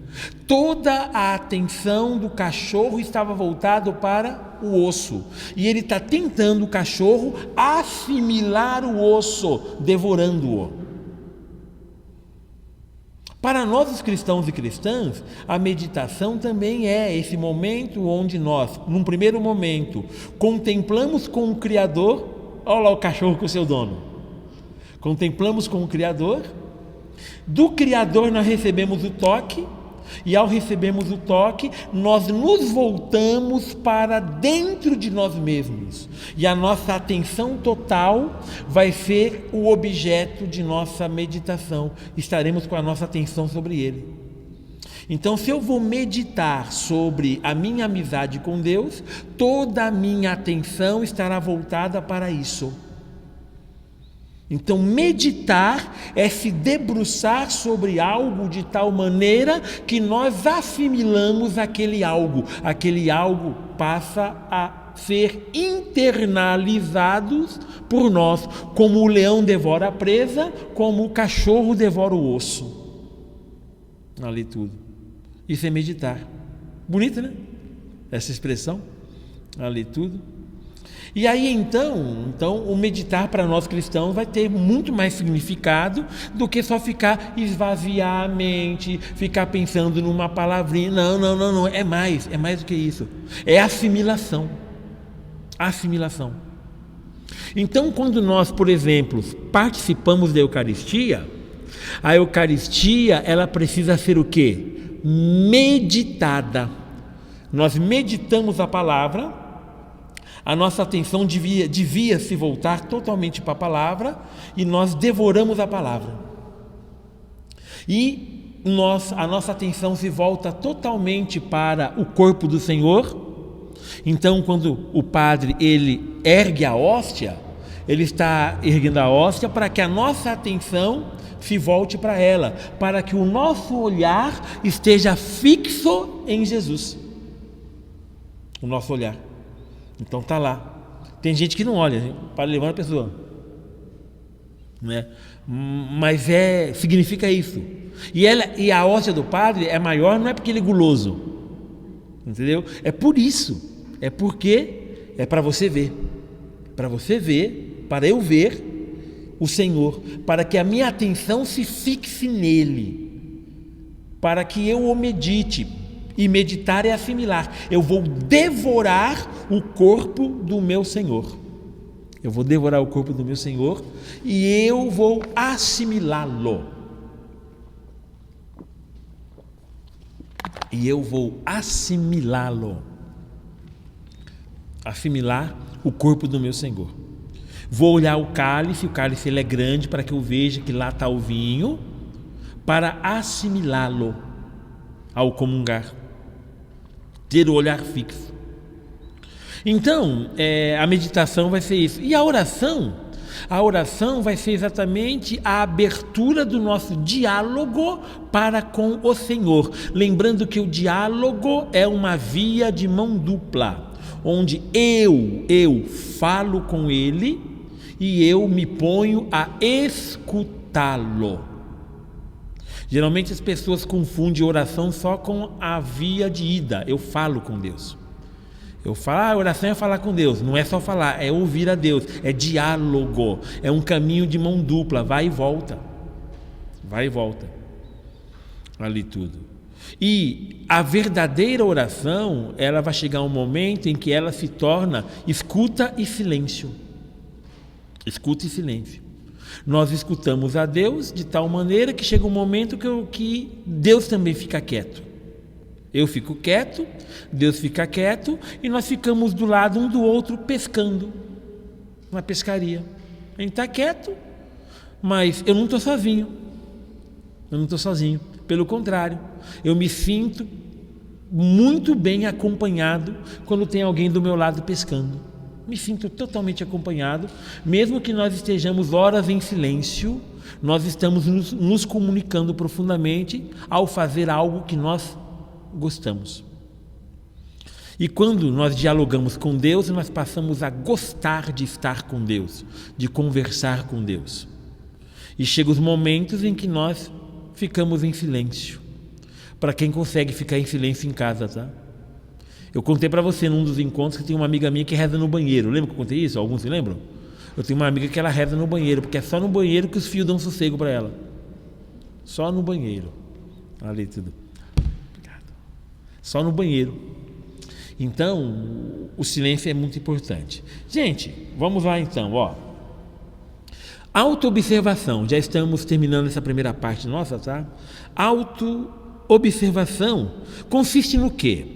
Toda a atenção do cachorro estava voltada para o osso. E ele está tentando, o cachorro, assimilar o osso, devorando-o. Para nós, os cristãos e cristãs, a meditação também é esse momento onde nós, num primeiro momento, contemplamos com o Criador. Olha lá o cachorro com o seu dono. Contemplamos com o Criador. Do Criador nós recebemos o toque, e ao recebermos o toque, nós nos voltamos para dentro de nós mesmos, e a nossa atenção total vai ser o objeto de nossa meditação, estaremos com a nossa atenção sobre ele. Então, se eu vou meditar sobre a minha amizade com Deus, toda a minha atenção estará voltada para isso. Então, meditar é se debruçar sobre algo de tal maneira que nós assimilamos aquele algo passa a ser internalizado por nós, como o leão devora a presa, como o cachorro devora o osso. Ali tudo. Isso é meditar. Bonita, né? Essa expressão. Ali tudo. E aí então o meditar para nós cristãos vai ter muito mais significado do que só ficar esvaziar a mente, ficar pensando numa palavrinha. Não, é mais do que isso. É assimilação. Então, quando nós, por exemplo, participamos da Eucaristia, a Eucaristia, ela precisa ser o quê? Meditada. Nós meditamos a palavra. A nossa atenção devia se voltar totalmente para a palavra, e nós devoramos a palavra. E a nossa atenção se volta totalmente para o corpo do Senhor. Então, quando o padre ele ergue a hóstia, ele está erguendo a hóstia para que a nossa atenção se volte para ela, para que o nosso olhar esteja fixo em Jesus. O nosso olhar. Então está lá. Tem gente que não olha para levar a pessoa, né? Mas significa isso. E a hóstia do padre é maior, não é porque ele é guloso, entendeu? É por isso. É porque é para você ver, para eu ver o Senhor, para que a minha atenção se fixe nele, para que eu o medite. E meditar é assimilar. Eu vou devorar o corpo do meu Senhor. Eu vou devorar o corpo do meu Senhor e eu vou assimilá-lo. Assimilar o corpo do meu Senhor. Vou olhar o cálice ele é grande para que eu veja que lá está o vinho, para assimilá-lo ao comungar. Ter o olhar fixo. Então, a meditação vai ser isso. E a oração vai ser exatamente a abertura do nosso diálogo para com o Senhor. Lembrando que o diálogo é uma via de mão dupla, onde eu falo com Ele e eu me ponho a escutá-lo. Geralmente as pessoas confundem oração só com a via de ida. Eu falo com Deus. Eu falo, oração é falar com Deus. Não é só falar, é ouvir a Deus. É diálogo. É um caminho de mão dupla. Vai e volta. Ali tudo. E a verdadeira oração, ela vai chegar um momento em que ela se torna escuta e silêncio. Escuta e silêncio. Nós escutamos a Deus de tal maneira que chega um momento que Deus também fica quieto. Eu fico quieto, Deus fica quieto, e nós ficamos do lado um do outro pescando na pescaria. A gente está quieto, mas eu não estou sozinho. Pelo contrário, eu me sinto muito bem acompanhado quando tem alguém do meu lado pescando. Me sinto totalmente acompanhado, mesmo que nós estejamos horas em silêncio, nós estamos nos comunicando profundamente ao fazer algo que nós gostamos. E quando nós dialogamos com Deus, nós passamos a gostar de estar com Deus, de conversar com Deus. E chegam os momentos em que nós ficamos em silêncio. para quem consegue ficar em silêncio em casa, tá? Eu contei para você num dos encontros que tem uma amiga minha que reza no banheiro. Lembra que eu contei isso? Alguns se lembram? Eu tenho uma amiga que ela reza no banheiro, porque é só no banheiro que os fios dão sossego para ela. Só no banheiro. Ali tudo. Obrigado. Só no banheiro. Então, o silêncio é muito importante. Gente, vamos lá então, ó. Autoobservação. Já estamos terminando essa primeira parte nossa, tá? Autoobservação consiste no quê?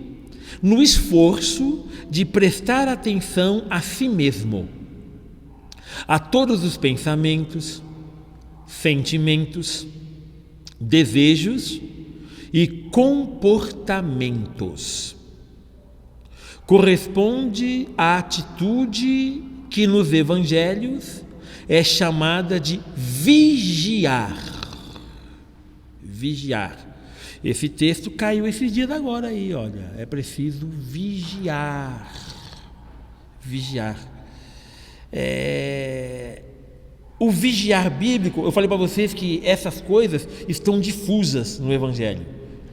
No esforço de prestar atenção a si mesmo, a todos os pensamentos, sentimentos, desejos e comportamentos. Corresponde à atitude que nos evangelhos é chamada de vigiar. Vigiar. Esse texto caiu esses dias agora aí, olha. É preciso vigiar. Vigiar. O vigiar bíblico, eu falei para vocês que essas coisas estão difusas no Evangelho,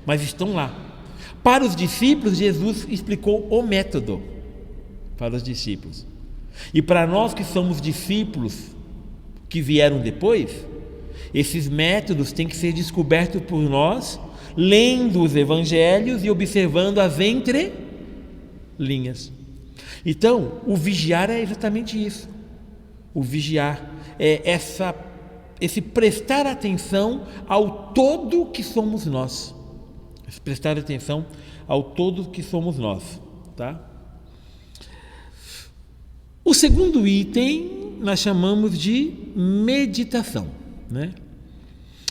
mas estão lá. Para os discípulos, Jesus explicou o método para os discípulos. E para nós que somos discípulos que vieram depois, esses métodos têm que ser descobertos por nós, lendo os evangelhos e observando as entrelinhas. Então, o vigiar é exatamente isso. O vigiar é esse prestar atenção ao todo que somos nós. Esse prestar atenção ao todo que somos nós, tá? O segundo item nós chamamos de meditação, né?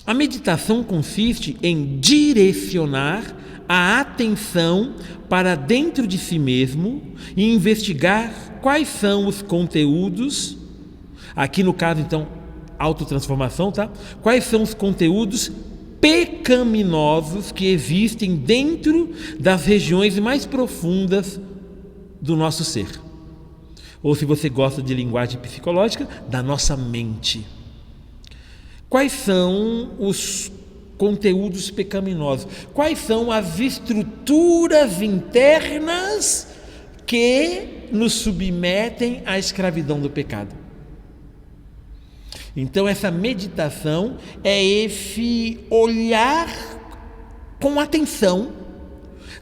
A meditação consiste em direcionar a atenção para dentro de si mesmo e investigar quais são os conteúdos, aqui no caso então, autotransformação, tá? Quais são os conteúdos pecaminosos que existem dentro das regiões mais profundas do nosso ser. Ou, se você gosta de linguagem psicológica, da nossa mente. Quais são os conteúdos pecaminosos? Quais são as estruturas internas que nos submetem à escravidão do pecado? Então, essa meditação é esse olhar com atenção,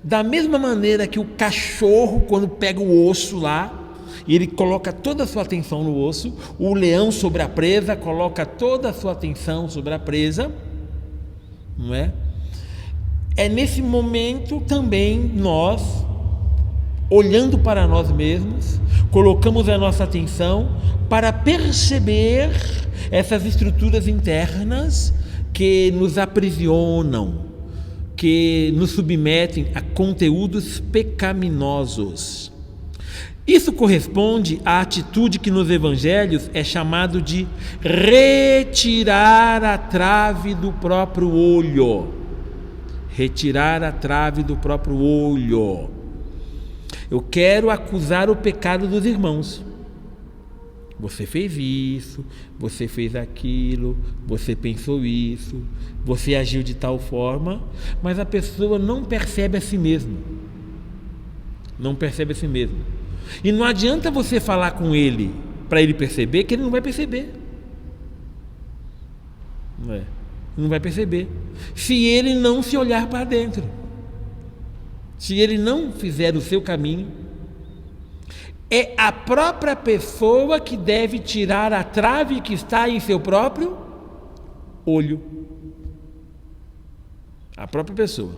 da mesma maneira que o cachorro, quando pega o osso lá, e ele coloca toda a sua atenção no osso, o leão sobre a presa coloca toda a sua atenção sobre a presa, não é? É nesse momento também nós, olhando para nós mesmos, colocamos a nossa atenção para perceber essas estruturas internas que nos aprisionam, que nos submetem a conteúdos pecaminosos. Isso corresponde à atitude que nos evangelhos é chamado de retirar a trave do próprio olho. Retirar a trave do próprio olho. Eu quero acusar o pecado dos irmãos. Você fez isso, você fez aquilo, você pensou isso, você agiu de tal forma, mas a pessoa não percebe a si mesma. Não percebe a si mesma. E não adianta você falar com ele para ele perceber, que ele não vai perceber. Não vai perceber. Se ele não se olhar para dentro, se ele não fizer o seu caminho, é a própria pessoa que deve tirar a trave que está em seu próprio olho. A própria pessoa.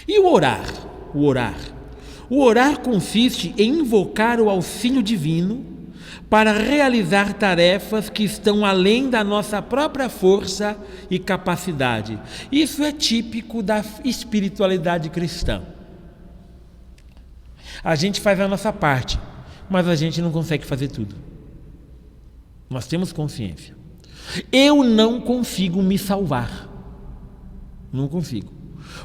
E o orar? O orar consiste em invocar o auxílio divino para realizar tarefas que estão além da nossa própria força e capacidade. Isso é típico da espiritualidade cristã. A gente faz a nossa parte, mas a gente não consegue fazer tudo. Nós temos consciência. Eu não consigo me salvar. Não consigo.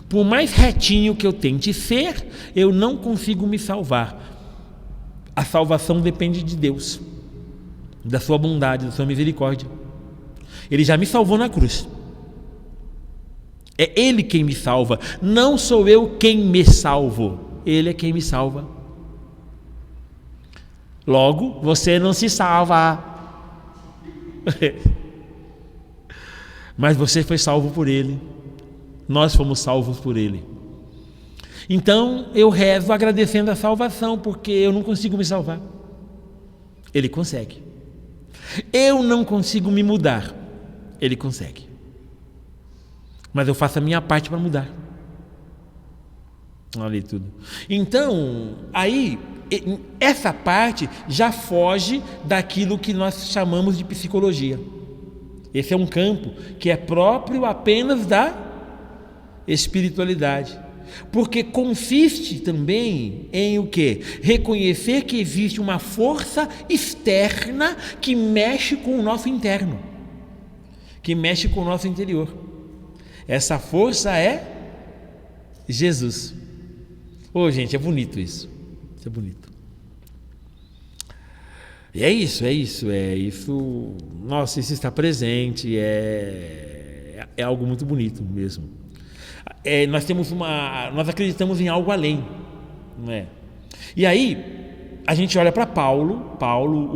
Por mais retinho que eu tente ser, eu não consigo me salvar. A salvação depende de Deus, da sua bondade, da sua misericórdia. Ele já me salvou na cruz. É Ele quem me salva, não sou eu quem me salvo, Ele é quem me salva. Logo, você não se salva, mas você foi salvo por Ele, nós fomos salvos por Ele. Então eu rezo agradecendo a salvação, porque eu não consigo me salvar, Ele consegue. Eu não consigo me mudar, Ele consegue. Mas eu faço a minha parte para mudar. Olha aí tudo. Então, aí, essa parte já foge daquilo que nós chamamos de psicologia. Esse é um campo que é próprio apenas da espiritualidade. Porque consiste também em o quê? Reconhecer que existe uma força externa que mexe com o nosso interno, que mexe com o nosso interior. Essa força é Jesus. Gente, é bonito isso. Isso é bonito. E é isso. Nossa, isso está presente, é algo muito bonito mesmo. Nós acreditamos em algo além, não é? E aí a gente olha para Paulo,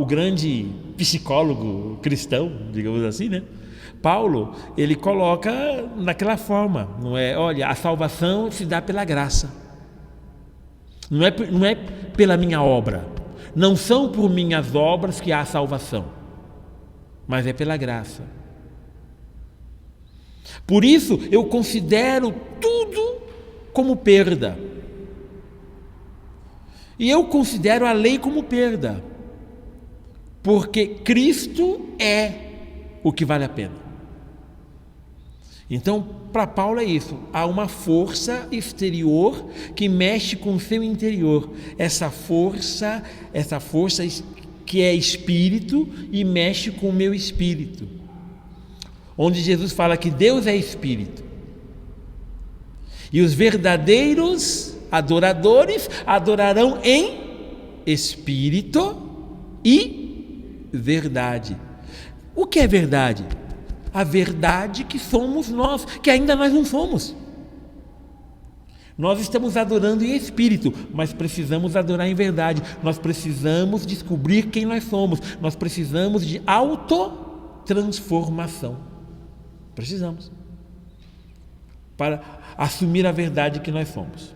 o grande psicólogo cristão, digamos assim, né? Paulo, ele coloca naquela forma, não é? Olha, a salvação se dá pela graça, não é pela minha obra, não são por minhas obras que há salvação, mas é pela graça. Por isso eu considero tudo como perda, e eu considero a lei como perda, porque Cristo é o que vale a pena. Então, para Paulo é isso, há uma força exterior que mexe com o seu interior, essa força que é espírito e mexe com o meu espírito, onde Jesus fala que Deus é espírito, e os verdadeiros adoradores adorarão em espírito e verdade. O que é verdade? A verdade que somos nós, que ainda nós não somos. Nós estamos adorando em espírito, mas precisamos adorar em verdade. Nós precisamos descobrir quem nós somos. Nós precisamos de autotransformação. Precisamos. Para assumir a verdade que nós somos.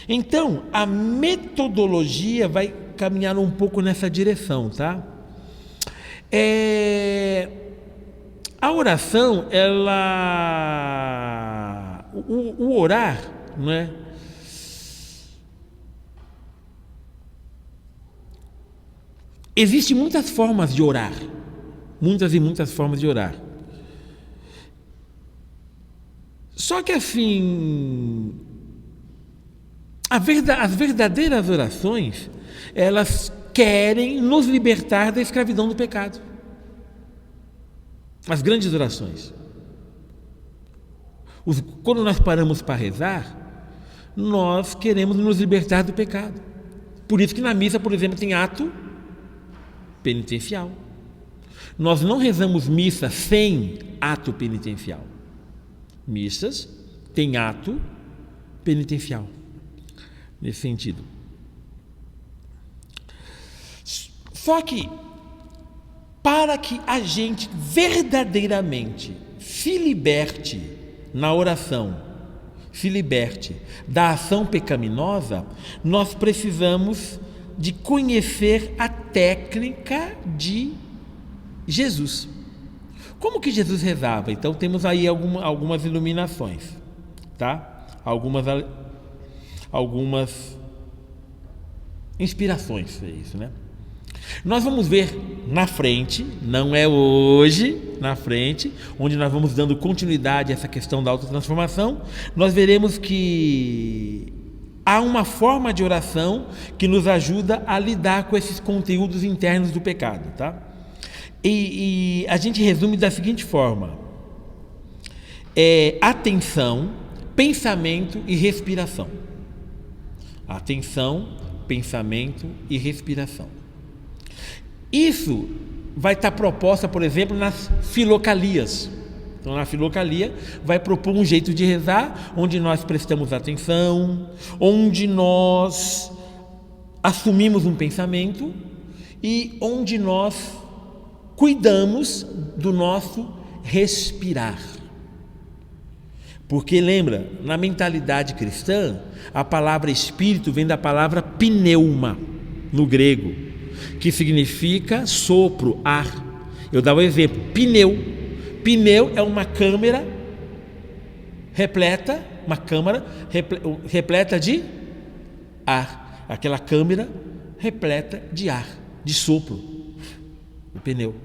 Então, a metodologia vai caminhar um pouco nessa direção, tá? A oração, o orar, não é? Existem muitas formas de orar, muitas formas de orar. Só que assim, as verdadeiras orações, elas querem nos libertar da escravidão do pecado. As grandes orações. Quando nós paramos para rezar, nós queremos nos libertar do pecado. Por isso que na missa, por exemplo, tem ato penitencial. Nós não rezamos missa sem ato penitencial. Missas têm ato penitencial. Nesse sentido. Só que para que a gente verdadeiramente se liberte na oração, se liberte da ação pecaminosa, nós precisamos de conhecer a técnica de Jesus. Como que Jesus rezava? Então temos aí algumas iluminações, tá? Algumas inspirações, é isso, né? Nós vamos ver na frente, não é hoje, na frente, onde nós vamos dando continuidade a essa questão da autotransformação, nós veremos que há uma forma de oração que nos ajuda a lidar com esses conteúdos internos do pecado, tá? E a gente resume da seguinte forma: atenção, pensamento e respiração. Atenção, pensamento e respiração. Isso vai estar proposta, por exemplo, nas filocalias. Então a Filocalia vai propor um jeito de rezar onde nós prestamos atenção, onde nós assumimos um pensamento e onde nós cuidamos do nosso respirar. Porque lembra, na mentalidade cristã, a palavra espírito vem da palavra pneuma, no grego, que significa sopro, ar. Eu dava um exemplo, pneu. Pneu é uma câmara repleta, repleta de ar. Aquela câmara repleta de ar, de sopro, o pneu.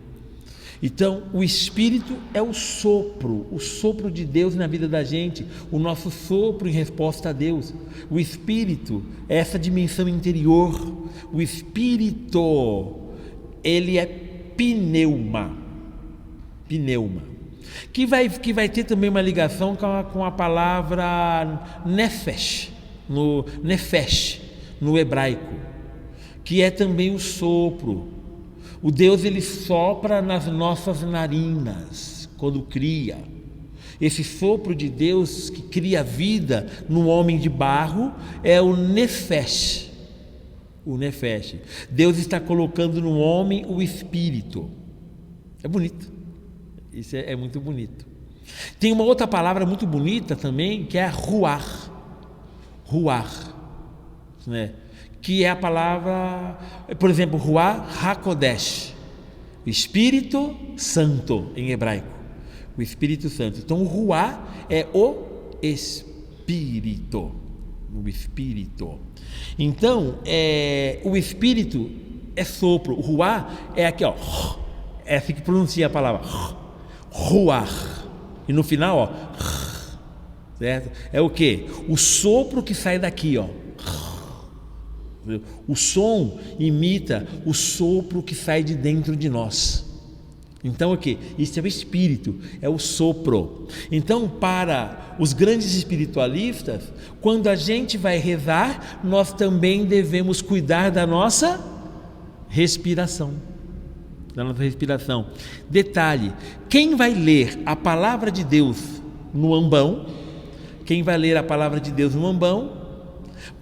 Então, o Espírito é o sopro de Deus na vida da gente, o nosso sopro em resposta a Deus. O Espírito é essa dimensão interior. O Espírito, ele é pneuma, que vai ter também uma ligação com a palavra nefesh, no hebraico, que é também o sopro. O Deus, ele sopra nas nossas narinas quando cria. Esse sopro de Deus que cria vida no homem de barro é o nefesh. O nefesh. Deus está colocando no homem o espírito. É bonito. Isso é muito bonito. Tem uma outra palavra muito bonita também, que é ruach, né? Que é a palavra, por exemplo, Ruach HaKodesh, Espírito Santo em hebraico, o Espírito Santo. Então o Ruach é o Espírito, Então o Espírito é sopro, o Ruach é aqui, ó, é assim que pronuncia a palavra, Ruach, e no final, ó, certo? É o que? O sopro que sai daqui, ó. O som imita o sopro que sai de dentro de nós. Então o que? Isso é o Espírito, é o sopro. Então, para os grandes espiritualistas, quando a gente vai rezar, nós também devemos cuidar da nossa respiração. Detalhe: quem vai ler a palavra de Deus no ambão,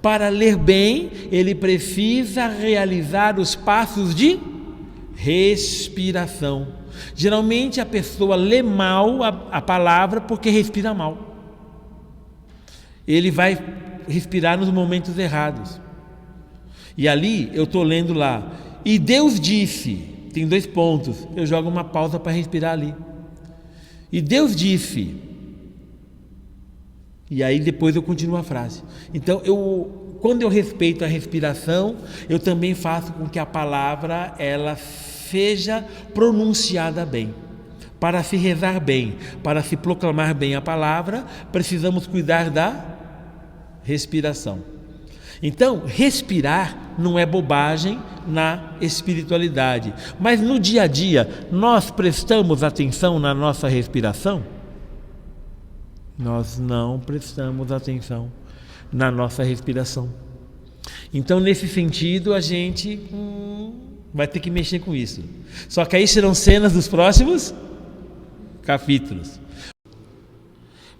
para ler bem, ele precisa realizar os passos de respiração. Geralmente a pessoa lê mal a palavra porque respira mal. Ele vai respirar nos momentos errados. E ali eu estou lendo lá, e Deus disse, tem 2 pontos, eu jogo uma pausa para respirar ali. E Deus disse, e aí depois eu continuo a frase. Então quando eu respeito a respiração, eu também faço com que a palavra ela seja pronunciada bem. Para se rezar bem, para se proclamar bem a palavra, precisamos cuidar da respiração. Então, respirar não é bobagem na espiritualidade, mas no dia a dia nós prestamos atenção na nossa respiração? Nós não prestamos atenção na nossa respiração. Então, nesse sentido, a gente vai ter que mexer com isso. Só que aí serão cenas dos próximos capítulos.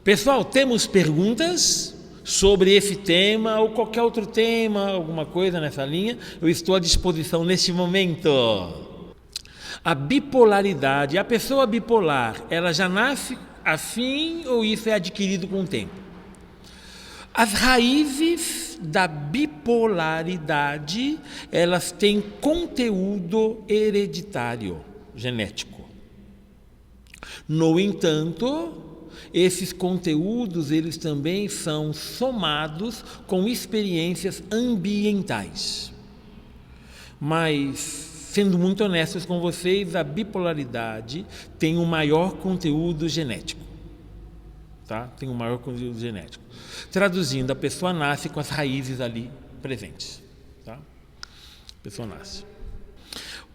Pessoal, temos perguntas sobre esse tema ou qualquer outro tema, alguma coisa nessa linha? Eu estou à disposição neste momento. A bipolaridade, a pessoa bipolar, ela já nasce assim ou isso é adquirido com o tempo? As raízes da bipolaridade, elas têm conteúdo hereditário, genético. No entanto, esses conteúdos, eles também são somados com experiências ambientais. Mas, sendo muito honestos com vocês, a bipolaridade tem um maior conteúdo genético. Tá? Tem um maior conteúdo genético. Traduzindo, a pessoa nasce com as raízes ali presentes. Tá? A pessoa nasce.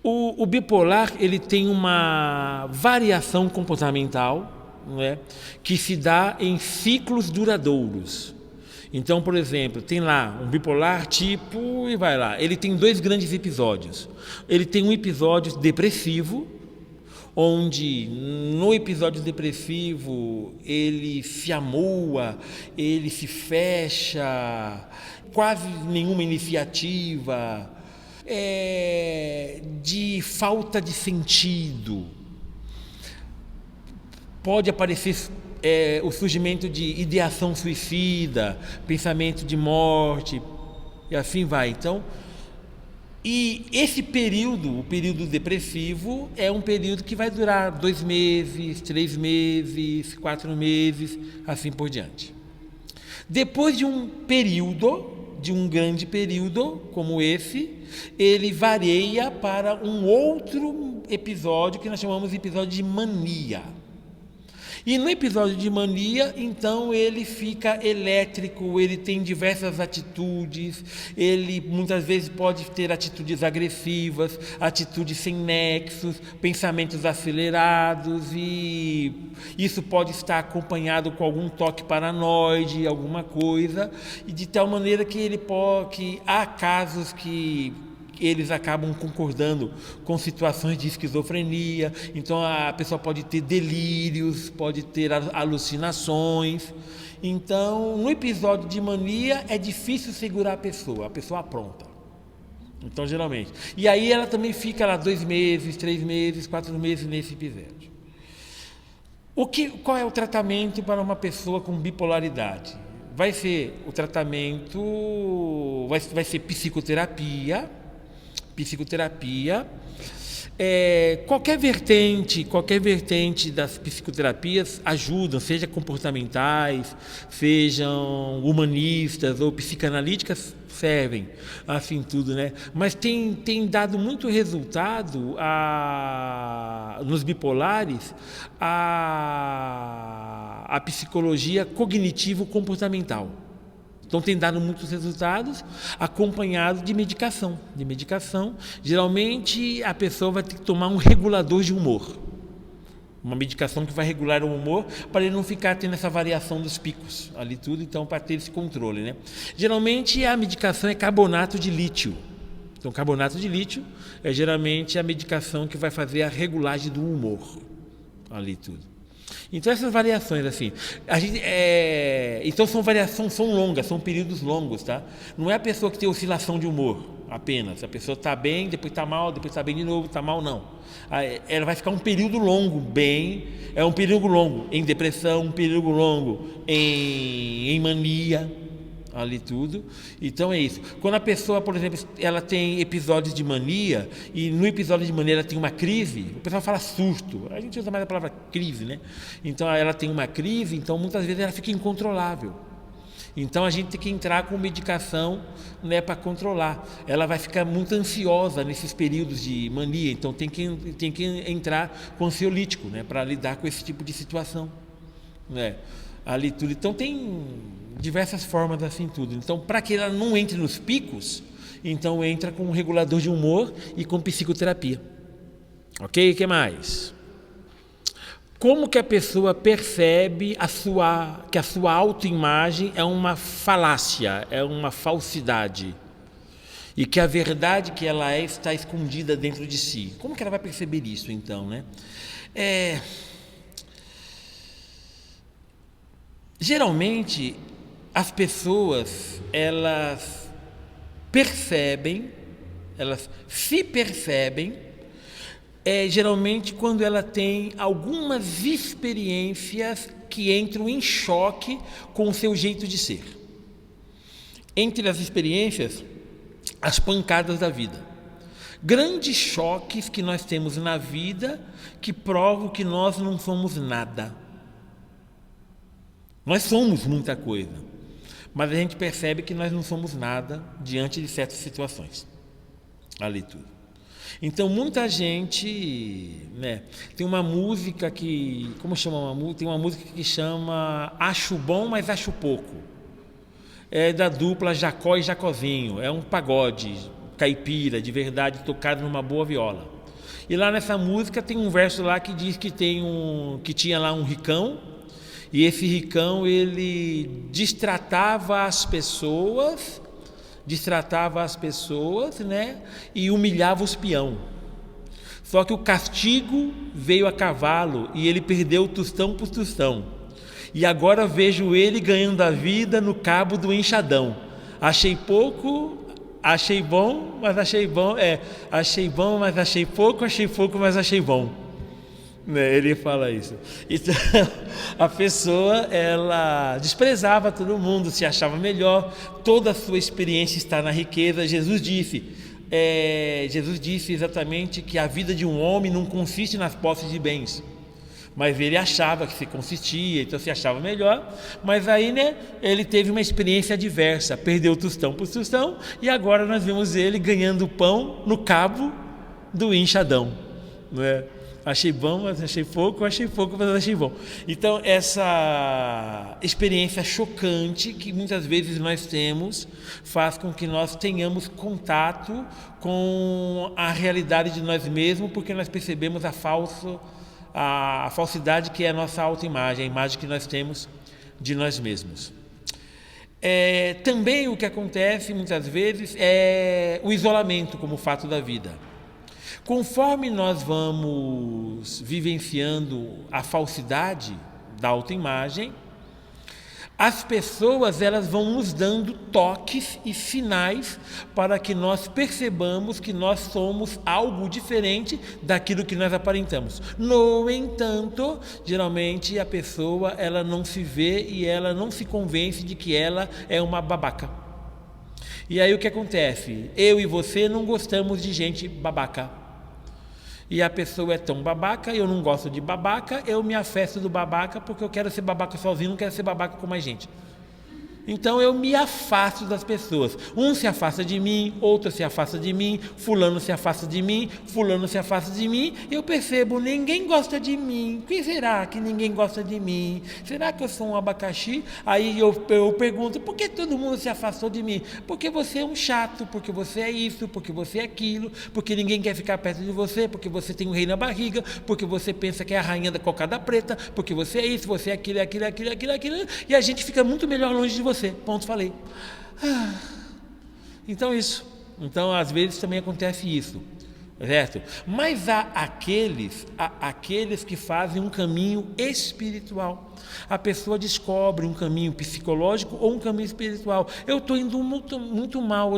O bipolar, ele tem uma variação comportamental, não é? Que se dá em ciclos duradouros. Então, por exemplo, tem lá um bipolar tipo, e vai lá, ele tem 2 grandes episódios. Ele tem um episódio depressivo, onde no episódio depressivo ele se amoa, ele se fecha, quase nenhuma iniciativa, de falta de sentido. Pode aparecer o surgimento de ideação suicida, pensamento de morte, e assim vai. Então, e esse período, o período depressivo, é um período que vai durar 2 meses, 3 meses, 4 meses, assim por diante. Depois de um período, de um grande período como esse, ele varia para um outro episódio que nós chamamos de episódio de mania. E no episódio de mania, então, ele fica elétrico, ele tem diversas atitudes, ele muitas vezes pode ter atitudes agressivas, atitudes sem nexos, pensamentos acelerados, e isso pode estar acompanhado com algum toque paranoide, alguma coisa, e de tal maneira que há casos que eles acabam concordando com situações de esquizofrenia. Então a pessoa pode ter delírios, pode ter alucinações. Então, no episódio de mania é difícil segurar a pessoa apronta. Então, geralmente. E aí ela também fica lá 2 meses, 3 meses, 4 meses nesse episódio. Qual é o tratamento para uma pessoa com bipolaridade? Vai ser o tratamento, vai ser psicoterapia, qualquer vertente das psicoterapias ajudam, seja comportamentais, sejam humanistas ou psicanalíticas, servem, assim tudo, né? Mas tem dado muito resultado nos bipolares a psicologia cognitivo-comportamental. Então tem dado muitos resultados, acompanhado de medicação. Geralmente a pessoa vai ter que tomar um regulador de humor. Uma medicação que vai regular o humor para ele não ficar tendo essa variação dos picos ali tudo, então para ter esse controle, né? Geralmente a medicação é carbonato de lítio. Então carbonato de lítio é geralmente a medicação que vai fazer a regulagem do humor ali tudo. Então essas variações assim, então são longas, são períodos longos, tá? Não é a pessoa que tem oscilação de humor apenas, a pessoa está bem, depois está mal, depois está bem de novo, está mal, não. Ela vai ficar um período longo um período longo em depressão, um período longo em mania, ali tudo. Então é isso. Quando a pessoa, por exemplo, ela tem episódios de mania, e no episódio de mania ela tem uma crise, o pessoal fala surto, a gente usa mais a palavra crise, né? Então ela tem uma crise, então muitas vezes ela fica incontrolável. Então a gente tem que entrar com medicação, né, para controlar. Ela vai ficar muito ansiosa nesses períodos de mania, então tem que entrar com ansiolítico, né, para lidar com esse tipo de situação, né? Ali tudo. Então tem diversas formas assim tudo. Então, para que ela não entre nos picos, então entra com um regulador de humor e com psicoterapia. Ok? O que mais? Como que a pessoa percebe que a sua autoimagem é uma falácia, é uma falsidade, e que a verdade que ela é está escondida dentro de si? Como que ela vai perceber isso, então, né? Geralmente as pessoas elas se percebem geralmente quando ela tem algumas experiências que entram em choque com o seu jeito de ser. Entre as experiências, as pancadas da vida, grandes choques que nós temos na vida que provam que nós não somos nada. Nós somos muita coisa, mas a gente percebe que nós não somos nada diante de certas situações. Ali tudo. Então, muita gente, né, tem uma música que, tem uma música que chama Acho Bom, mas Acho Pouco. É da dupla Jacó e Jacozinho. É um pagode caipira, de verdade, tocado numa boa viola. E lá nessa música tem um verso lá que diz que tinha lá um ricão, e esse ricão ele destratava as pessoas, né, e humilhava os peão. Só que o castigo veio a cavalo e ele perdeu o tostão por tostão. E agora vejo ele ganhando a vida no cabo do enxadão. Achei pouco, achei bom, mas achei bom. Achei bom, mas achei pouco, mas achei bom. Ele fala isso. Então, a pessoa, ela desprezava todo mundo, se achava melhor, toda a sua experiência está na riqueza. Jesus disse exatamente que a vida de um homem não consiste nas posses de bens, mas ele achava que se consistia, então se achava melhor. Mas aí, ele teve uma experiência adversa, perdeu o tostão por tostão, e agora nós vemos ele ganhando pão no cabo do enxadão, não é? Achei bom, mas achei pouco, mas achei bom. Então, essa experiência chocante que muitas vezes nós temos faz com que nós tenhamos contato com a realidade de nós mesmos, porque nós percebemos a falsidade que é a nossa autoimagem, a imagem que nós temos de nós mesmos. Também o que acontece muitas vezes é o isolamento como fato da vida. Conforme nós vamos vivenciando a falsidade da autoimagem, as pessoas elas vão nos dando toques e sinais para que nós percebamos que nós somos algo diferente daquilo que nós aparentamos. No entanto, geralmente a pessoa ela não se vê e ela não se convence de que ela é uma babaca. E aí o que acontece? Eu e você não gostamos de gente babaca. E a pessoa é tão babaca, eu não gosto de babaca, eu me afesto do babaca porque eu quero ser babaca sozinho, não quero ser babaca com mais gente. Então eu me afasto das pessoas. Um se afasta de mim, outro se afasta de mim, fulano se afasta de mim, fulano se afasta de mim. Eu percebo, ninguém gosta de mim. Por que será que ninguém gosta de mim? Será que eu sou um abacaxi? Aí eu pergunto, por que todo mundo se afastou de mim? Porque você é um chato, porque você é isso, porque você é aquilo, porque ninguém quer ficar perto de você, porque você tem um rei na barriga, porque você pensa que é a rainha da cocada preta, porque você é isso, você é aquilo, e a gente fica muito melhor longe de você. Ponto, falei. Então isso. Então às vezes também acontece isso, certo? Mas há aqueles que fazem um caminho espiritual. A pessoa descobre um caminho psicológico ou um caminho espiritual. Eu estou indo muito mal,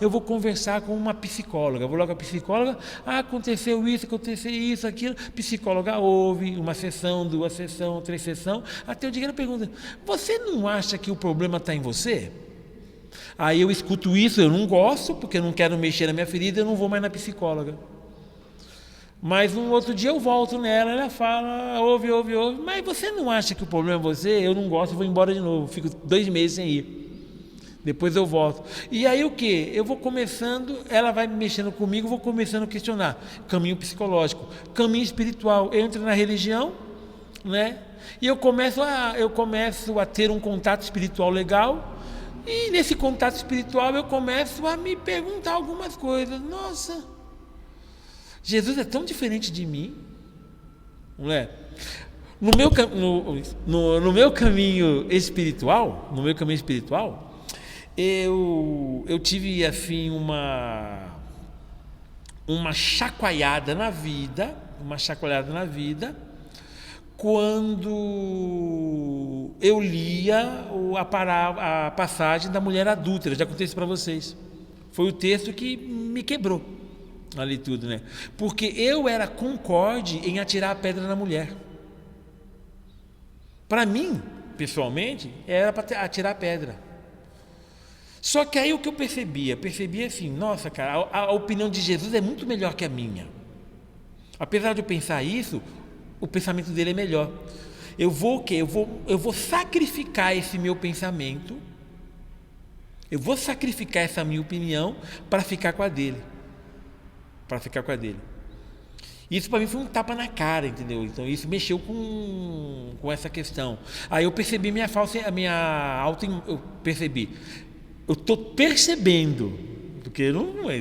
eu vou conversar com uma psicóloga. Eu vou logo à psicóloga, aconteceu isso, aquilo. Psicóloga ouve uma sessão, 2 sessões, 3 sessões, até o dia que ela pergunta, você não acha que o problema está em você? Aí eu escuto isso, eu não gosto, porque eu não quero mexer na minha ferida, eu não vou mais na psicóloga. Mas um outro dia eu volto nela, ela fala, ouve, mas você não acha que o problema é você? Eu não gosto, eu vou embora de novo, fico 2 meses sem ir. Depois eu volto. E aí o que? Eu vou começando, ela vai mexendo comigo, vou começando a questionar. Caminho psicológico, caminho espiritual, eu entro na religião, e eu começo a ter um contato espiritual legal. E nesse contato espiritual eu começo a me perguntar algumas coisas. Nossa, Jesus é tão diferente de mim, não é? No meu caminho espiritual, eu tive assim uma chacoalhada na vida, quando eu lia a passagem da mulher adúltera. Já contei isso para vocês. Foi o texto que me quebrou ali tudo, Porque eu era concorde em atirar a pedra na mulher. Para mim, pessoalmente, era para atirar a pedra. Só que aí o que eu percebi assim, nossa, cara, a opinião de Jesus é muito melhor que a minha. Apesar de eu pensar isso, o pensamento dele é melhor. Eu vou sacrificar esse meu pensamento, eu vou sacrificar essa minha opinião para ficar com a dele. Isso para mim foi um tapa na cara, entendeu? Então isso mexeu com essa questão. Aí eu percebi eu estou percebendo, porque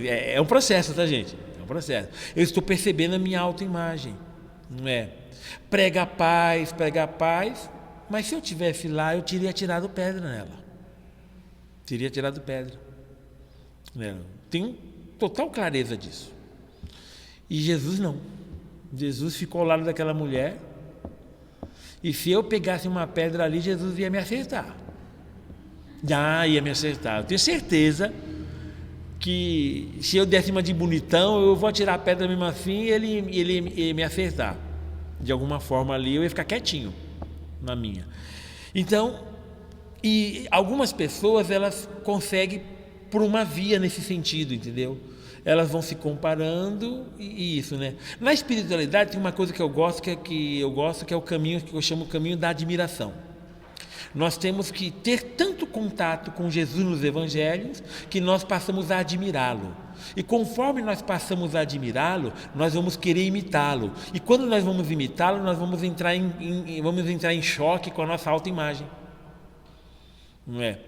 é um processo, tá, gente? É um processo. Eu estou percebendo a minha autoimagem, não é? Prega a paz, mas se eu tivesse lá, eu teria tirado pedra nela. Tenho total clareza disso. E Jesus não. Jesus ficou ao lado daquela mulher, e se eu pegasse uma pedra ali, Jesus ia me acertar. Ia me acertar. Eu tenho certeza que se eu desse uma de bonitão, eu vou atirar a pedra mesmo assim e ele ia me acertar. De alguma forma ali eu ia ficar quietinho na minha. Então, e algumas pessoas, elas conseguem por uma via nesse sentido, entendeu? Elas vão se comparando e isso, né? Na espiritualidade tem uma coisa que eu gosto, que é o caminho que eu chamo o caminho da admiração. Nós temos que ter tanto contato com Jesus nos evangelhos que nós passamos a admirá-lo. E conforme nós passamos a admirá-lo, nós vamos querer imitá-lo. E quando nós vamos imitá-lo, nós vamos entrar em choque com a nossa autoimagem. Não é?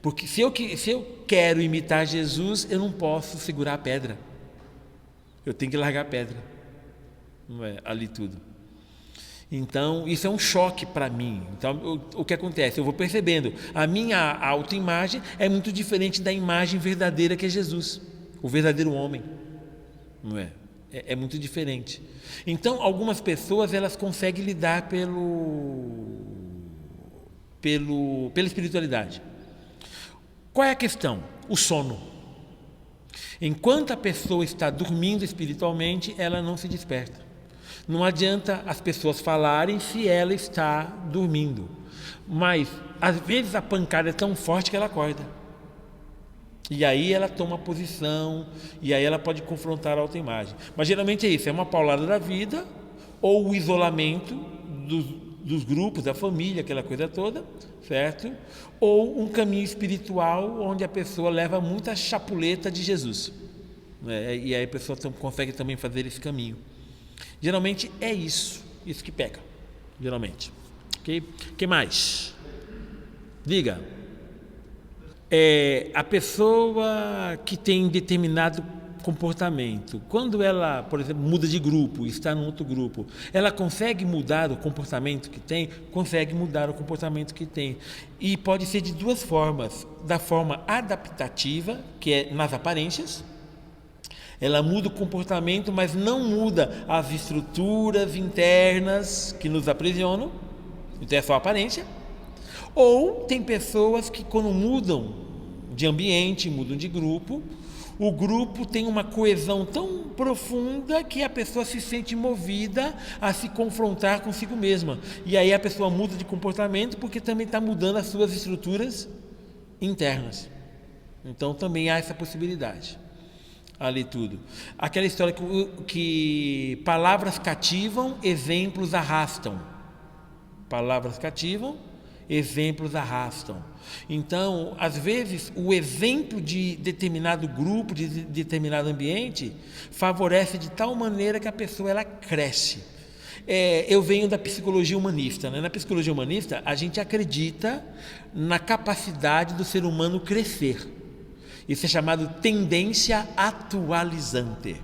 Porque se eu quero imitar Jesus, eu não posso segurar a pedra. Eu tenho que largar a pedra. Não é? Ali tudo. Então, isso é um choque para mim. Então, o que acontece? Eu vou percebendo, a minha autoimagem é muito diferente da imagem verdadeira que é Jesus, o verdadeiro homem. Não é? É muito diferente. Então, algumas pessoas, elas conseguem lidar pela espiritualidade. Qual é a questão? O sono. Enquanto a pessoa está dormindo espiritualmente, ela não se desperta. Não adianta as pessoas falarem se ela está dormindo, mas às vezes a pancada é tão forte que ela acorda, e aí ela toma posição, e aí ela pode confrontar a autoimagem. Mas geralmente é isso, é uma paulada da vida, ou o isolamento dos grupos, da família, aquela coisa toda, certo? Ou um caminho espiritual onde a pessoa leva muita chapuleta de Jesus, né? E aí a pessoa consegue também fazer esse caminho. Geralmente é isso que pega, geralmente. Ok? O que mais? Diga. A pessoa que tem determinado comportamento, quando ela, por exemplo, muda de grupo, está num outro grupo, ela consegue mudar o comportamento que tem? Consegue mudar o comportamento que tem. E pode ser de duas formas. Da forma adaptativa, que é nas aparências. Ela muda o comportamento, mas não muda as estruturas internas que nos aprisionam. Então é só aparência. Ou tem pessoas que, quando mudam de ambiente, mudam de grupo, o grupo tem uma coesão tão profunda que a pessoa se sente movida a se confrontar consigo mesma. E aí a pessoa muda de comportamento porque também está mudando as suas estruturas internas. Então também há essa possibilidade. Ali tudo. Aquela história que palavras cativam, exemplos arrastam. Palavras cativam, exemplos arrastam. Então, às vezes, o exemplo de determinado grupo, de determinado ambiente, favorece de tal maneira que a pessoa ela cresce. Eu venho da psicologia humanista, né? Na psicologia humanista, a gente acredita na capacidade do ser humano crescer. Isso é chamado tendência atualizante.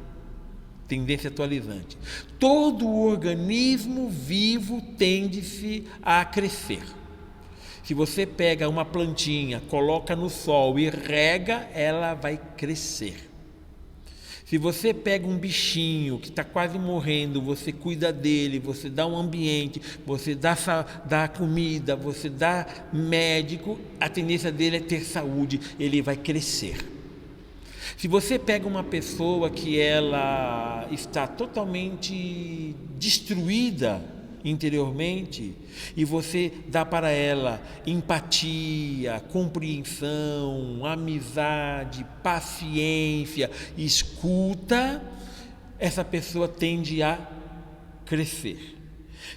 Tendência atualizante. Todo organismo vivo tende-se a crescer. Se você pega uma plantinha, coloca no sol e rega, ela vai crescer. Se você pega um bichinho que está quase morrendo, você cuida dele, você dá um ambiente, você dá comida, você dá médico, a tendência dele é ter saúde, ele vai crescer. Se você pega uma pessoa que ela está totalmente destruída interiormente e você dá para ela empatia, compreensão, amizade, paciência, escuta, essa pessoa tende a crescer.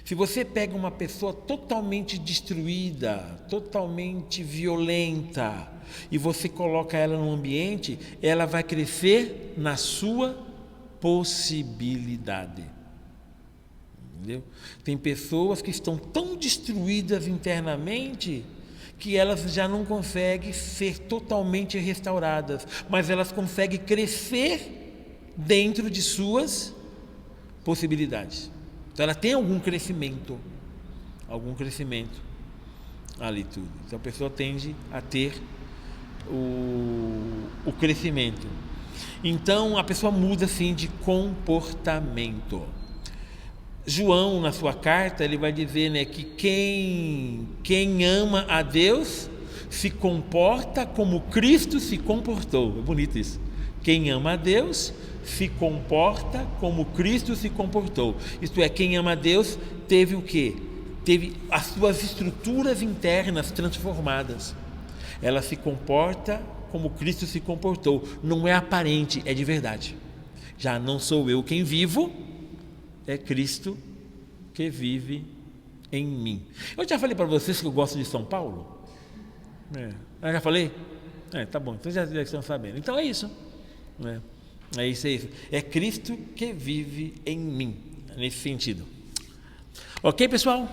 Se você pega uma pessoa totalmente destruída, totalmente violenta, e você coloca ela num ambiente, ela vai crescer na sua possibilidade. Entendeu? Tem pessoas que estão tão destruídas internamente que elas já não conseguem ser totalmente restauradas, mas elas conseguem crescer dentro de suas possibilidades. Então ela tem algum crescimento ali tudo. Então a pessoa tende a ter o crescimento. Então a pessoa muda assim de comportamento. João, na sua carta, ele vai dizer, né, que quem ama a Deus se comporta como Cristo se comportou. É bonito isso. Quem ama a Deus se comporta como Cristo se comportou. Isto é, quem ama a Deus teve o quê? Teve as suas estruturas internas transformadas. Ela se comporta como Cristo se comportou. Não é aparente, é de verdade. Já não sou eu quem vivo, é Cristo que vive em mim. Eu já falei para vocês que eu gosto de São Paulo? Eu já falei? Tá bom, então já estão sabendo. Então é isso. É isso. É Cristo que vive em mim, nesse sentido. Ok, pessoal?